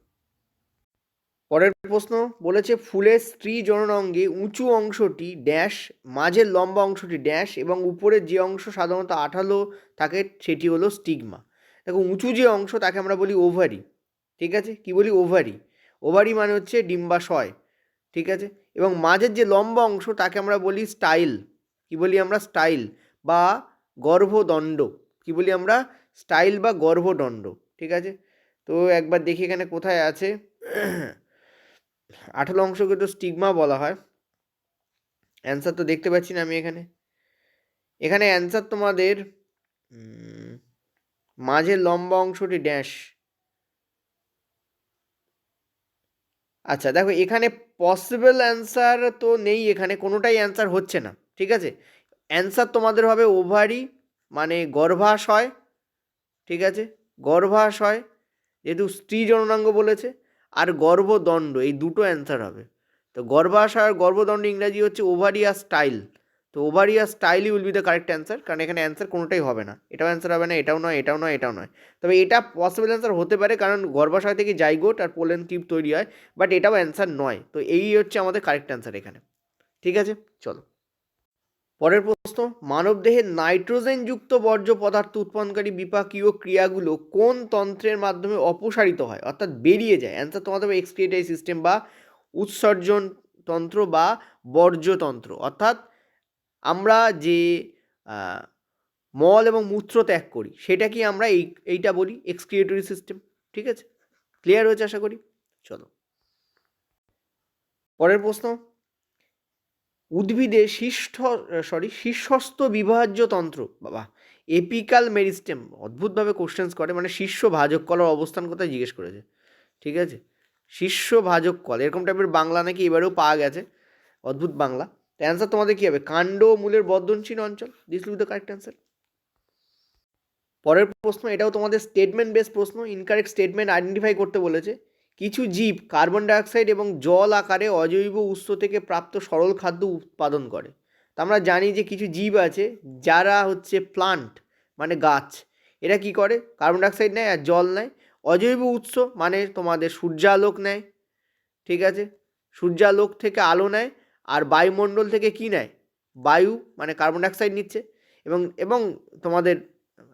পরের প্রশ্ন বলেছে, ফুলের স্ত্রী জননাঙ্গে উঁচু অংশটি ড্যাশ, মাঝের লম্বা অংশটি ড্যাশ, এবং উপরের যে অংশ সাধারণত আঠালো থাকে সেটি হলো স্টিগমা। দেখো, উঁচু যে অংশ তাকে আমরা বলি ওভারি। ঠিক আছে, কি বলি? ওভারি। ওভারি মানে হচ্ছে ডিম্বাশয়। ঠিক আছে, এবং মাঝের যে লম্বা অংশ তাকে আমরা বলি স্টাইল। কি বলি আমরা? স্টাইল বা গর্ভদণ্ড। কি বলি আমরা? স্টাইল বা গর্ভদণ্ড। ঠিক আছে, তো একবার দেখি এখানে কোথায় আছে। আঠালো অংশকে তো স্টিগমা বলা হয়। অ্যান্সার তো দেখতে পাচ্ছি না আমি এখানে। এখানে অ্যান্সার তোমাদের মাঝের লম্বা অংশটি ড্যাশ। আচ্ছা দেখো, এখানে পসিবল অ্যান্সার তো নেই, এখানে কোনোটাই অ্যান্সার হচ্ছে না। ঠিক আছে, অ্যান্সার তোমাদের হবে ওভারি মানে গর্ভাশয়, ঠিক আছে, গর্ভাশয় যেহেতু স্ত্রী জননাঙ্গ বলেছে, আর গর্ভদণ্ড, এই দুটো অ্যান্সার হবে। তো গর্ভাশয় আর গর্ভদণ্ড ইংরাজি হচ্ছে ওভারিয়া স্টাইল। তো ওভারিয়া স্টাইলই will be the correct answer, কারণ এখানে অ্যান্সার কোনোটাই হবে না, এটাও অ্যান্সার হবে না, এটাও নয়, এটাও নয়, এটাও নয়। তবে এটা পসিবল অ্যান্সার হতে পারে, কারণ গর্ভাশয় থেকে জাইগোট আর পোলেন টিউব তৈরি হয়, বাট এটাও অ্যান্সার নয়। তো এই হচ্ছে আমাদের কারেক্ট অ্যান্সার এখানে, ঠিক আছে। চলো পরের প্রশ্ন, মানবদেহের নাইট্রোজেনযুক্ত বর্জ্য পদার্থ উৎপন্নকারী বিপাকীয় ক্রিয়াগুলো কোন তন্ত্রের মাধ্যমে অপসারিত হয়, অর্থাৎ বেরিয়ে যায়? অ্যান্সার তোমাদের হবে এক্সক্রিয়েটরি সিস্টেম বা উৎসর্জন তন্ত্র বা বর্জ্যতন্ত্র। অর্থাৎ আমরা যে মল এবং মূত্র ত্যাগ করি সেটা কি আমরা এইটা বলি এক্সক্রিয়েটরি সিস্টেম, ঠিক আছে। ক্লিয়ার হয়েছে আশা করি। চলো পরের প্রশ্ন, উদ্ভিদে শীর্ষস্থ বিভাজ্য তন্ত্র, বাবা এপিকাল মেরিস্টেম, অদ্ভুতভাবে কোশ্চেন্স করে, মানে শীর্ষ ভাজক কলার অবস্থান কোথায় জিজ্ঞেস করেছে, ঠিক আছে। শীর্ষ ভাজক কল এরকম টাইপের বাংলা নাকি এবারেও পাওয়া গেছে, অদ্ভুত বাংলা। তো অ্যান্সার তোমাদের কী হবে? কাণ্ড মূলের বর্ধনশীল অঞ্চল, this will be the correct answer. পরের প্রশ্ন, এটাও তোমাদের স্টেটমেন্ট বেস প্রশ্ন, ইনকারেক্ট স্টেটমেন্ট আইডেন্টিফাই করতে বলেছে। কিছু জীব কার্বন ডাইঅক্সাইড এবং জল আকারে অজৈব উৎস থেকে প্রাপ্ত সরল খাদ্য উৎপাদন করে। তা আমরা জানি যে কিছু জীব আছে যারা হচ্ছে প্লান্ট মানে গাছ, এরা কি করে? কার্বন ডাইঅক্সাইড নেয় আর জল নেয়। অজৈব উৎস মানে তোমাদের সূর্যালোক নেয়, ঠিক আছে, সূর্যালোক থেকে আলো নেয়, আর বায়ুমণ্ডল থেকে কি নেয়? বায়ু মানে কার্বন ডাইঅক্সাইড নিচ্ছে, এবং এবং তোমাদের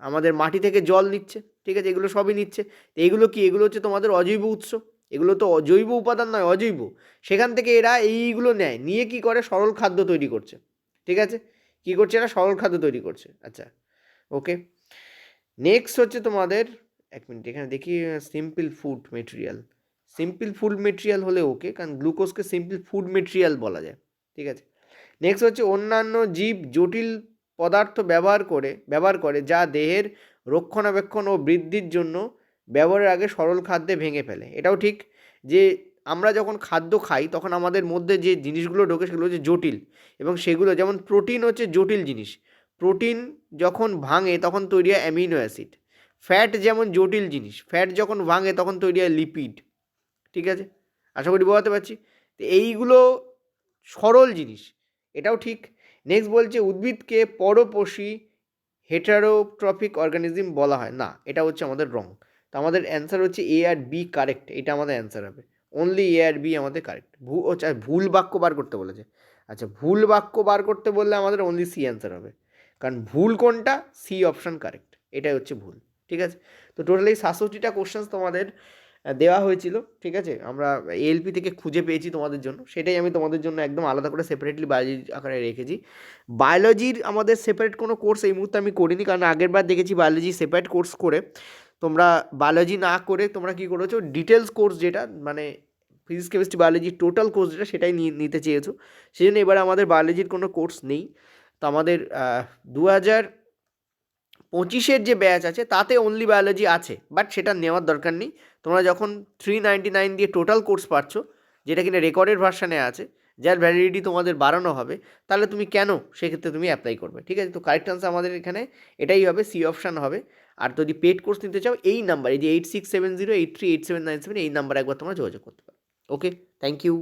আমাদের মাটি থেকে জল নিচ্ছে, ঠিক আছে, এগুলো সবই নিচ্ছে। তো এগুলো কি? এগুলো হচ্ছে তোমাদের অজৈব উৎস, এগুলো তো জৈব উপাদান নয়, অজৈব। সেখান থেকে এরা এইগুলো নেয়, নিয়ে কি করে? সরল খাদ্য তৈরি করছে, ঠিক আছে। কি করছে? এরা সরল খাদ্য তৈরি করছে। আচ্ছা ওকে, নেক্সট হচ্ছে তোমাদের, এক মিনিট এখানে দেখি, simple food material, simple food material হলে ওকে, কারণ গ্লুকোজকে সিম্পল ফুড মেটেরিয়াল বলা যায়, ঠিক আছে। নেক্সট হচ্ছে অন্যান্য জীব জটিল পদার্থ ব্যবহার করে যা দেহের রক্ষণাবেক্ষণ ও বৃদ্ধির জন্য ব্যবহারের আগে সরল খাদ্যে ভেঙে ফেলে। এটাও ঠিক যে আমরা যখন খাদ্য খাই তখন আমাদের মধ্যে যে জিনিসগুলো ঢোকে সেগুলো হচ্ছে জটিল, এবং সেগুলো যেমন প্রোটিন হচ্ছে জটিল জিনিস, প্রোটিন যখন ভাঙে তখন তৈরি হয় অ্যামিনো অ্যাসিড। ফ্যাট যেমন জটিল জিনিস, ফ্যাট যখন ভাঙে তখন তৈরি হয় লিপিড, ঠিক আছে। আশা করি বোঝাতে পারছি। তো এইগুলো সরল জিনিস, এটাও ঠিক। নেক্সট বলছে উদ্ভিদকে পরোপোষী হেটারোট্রফিক অর্গানিজম বলা হয় না, এটা হচ্ছে আমাদের রং। তো আমাদের অ্যান্সার হচ্ছে এ আর বি কারেক্ট, এটা আমাদের অ্যান্সার হবে, অনলি এ আর বি আমাদের কারেক্ট। ভুল বাক্য বার করতে বলেছে। আচ্ছা ভুল বাক্য বার করতে বললে আমাদের অনলি সি অ্যান্সার হবে, কারণ ভুল কোনটা? সি অপশান কারেক্ট, এটাই হচ্ছে ভুল, ঠিক আছে। তো টোটালি 67টা কোশ্চেন্স তোমাদের দেওয়া হয়েছিল, ঠিক আছে। আমরা এএলপি থেকে খুঁজে পেয়েছি তোমাদের জন্য, সেটাই আমি তোমাদের জন্য একদম আলাদা করে সেপারেটলি বায়োলজি আকারে রেখেছি। বায়োলজির আমাদের সেপারেট কোনো কোর্স এই মুহূর্তে আমি করিনি, কারণ আগেরবার দেখেছি বায়োলজি সেপারেট কোর্স করে তোমরা বায়োলজি না করে তোমরা কী করেছো, ডিটেলস কোর্স যেটা মানে physics chemistry biology total course যেটা সেটাই নিতে চেয়েছো। সেই জন্য এবারে আমাদের বায়োলজির কোনো কোর্স নেই। তো আমাদের 2025-এর যে ব্যাচ আছে তাতে অনলি বায়োলজি আছে, বাট সেটা নেওয়ার দরকার নেই। তোমরা যখন 399 দিয়ে টোটাল কোর্স পাচ্ছ, যেটা কিনা রেকর্ডের ভার্সানে আছে, যার ভ্যালিডিটি তোমাদের বাড়ানো হবে, তাহলে তুমি কেন সেক্ষেত্রে তুমি অ্যাপ্লাই করবে, ঠিক আছে। তো কারেক্ট আনসার আমাদের এখানে এটাই হবে, সি অপশান হবে। আর যদি পেড কোর্স নিতে চাও এই নাম্বার, এই যে 8670838797, এই নাম্বারে একবার তোমরা যোগাযোগ করতে পারো। ওকে, থ্যাংক ইউ।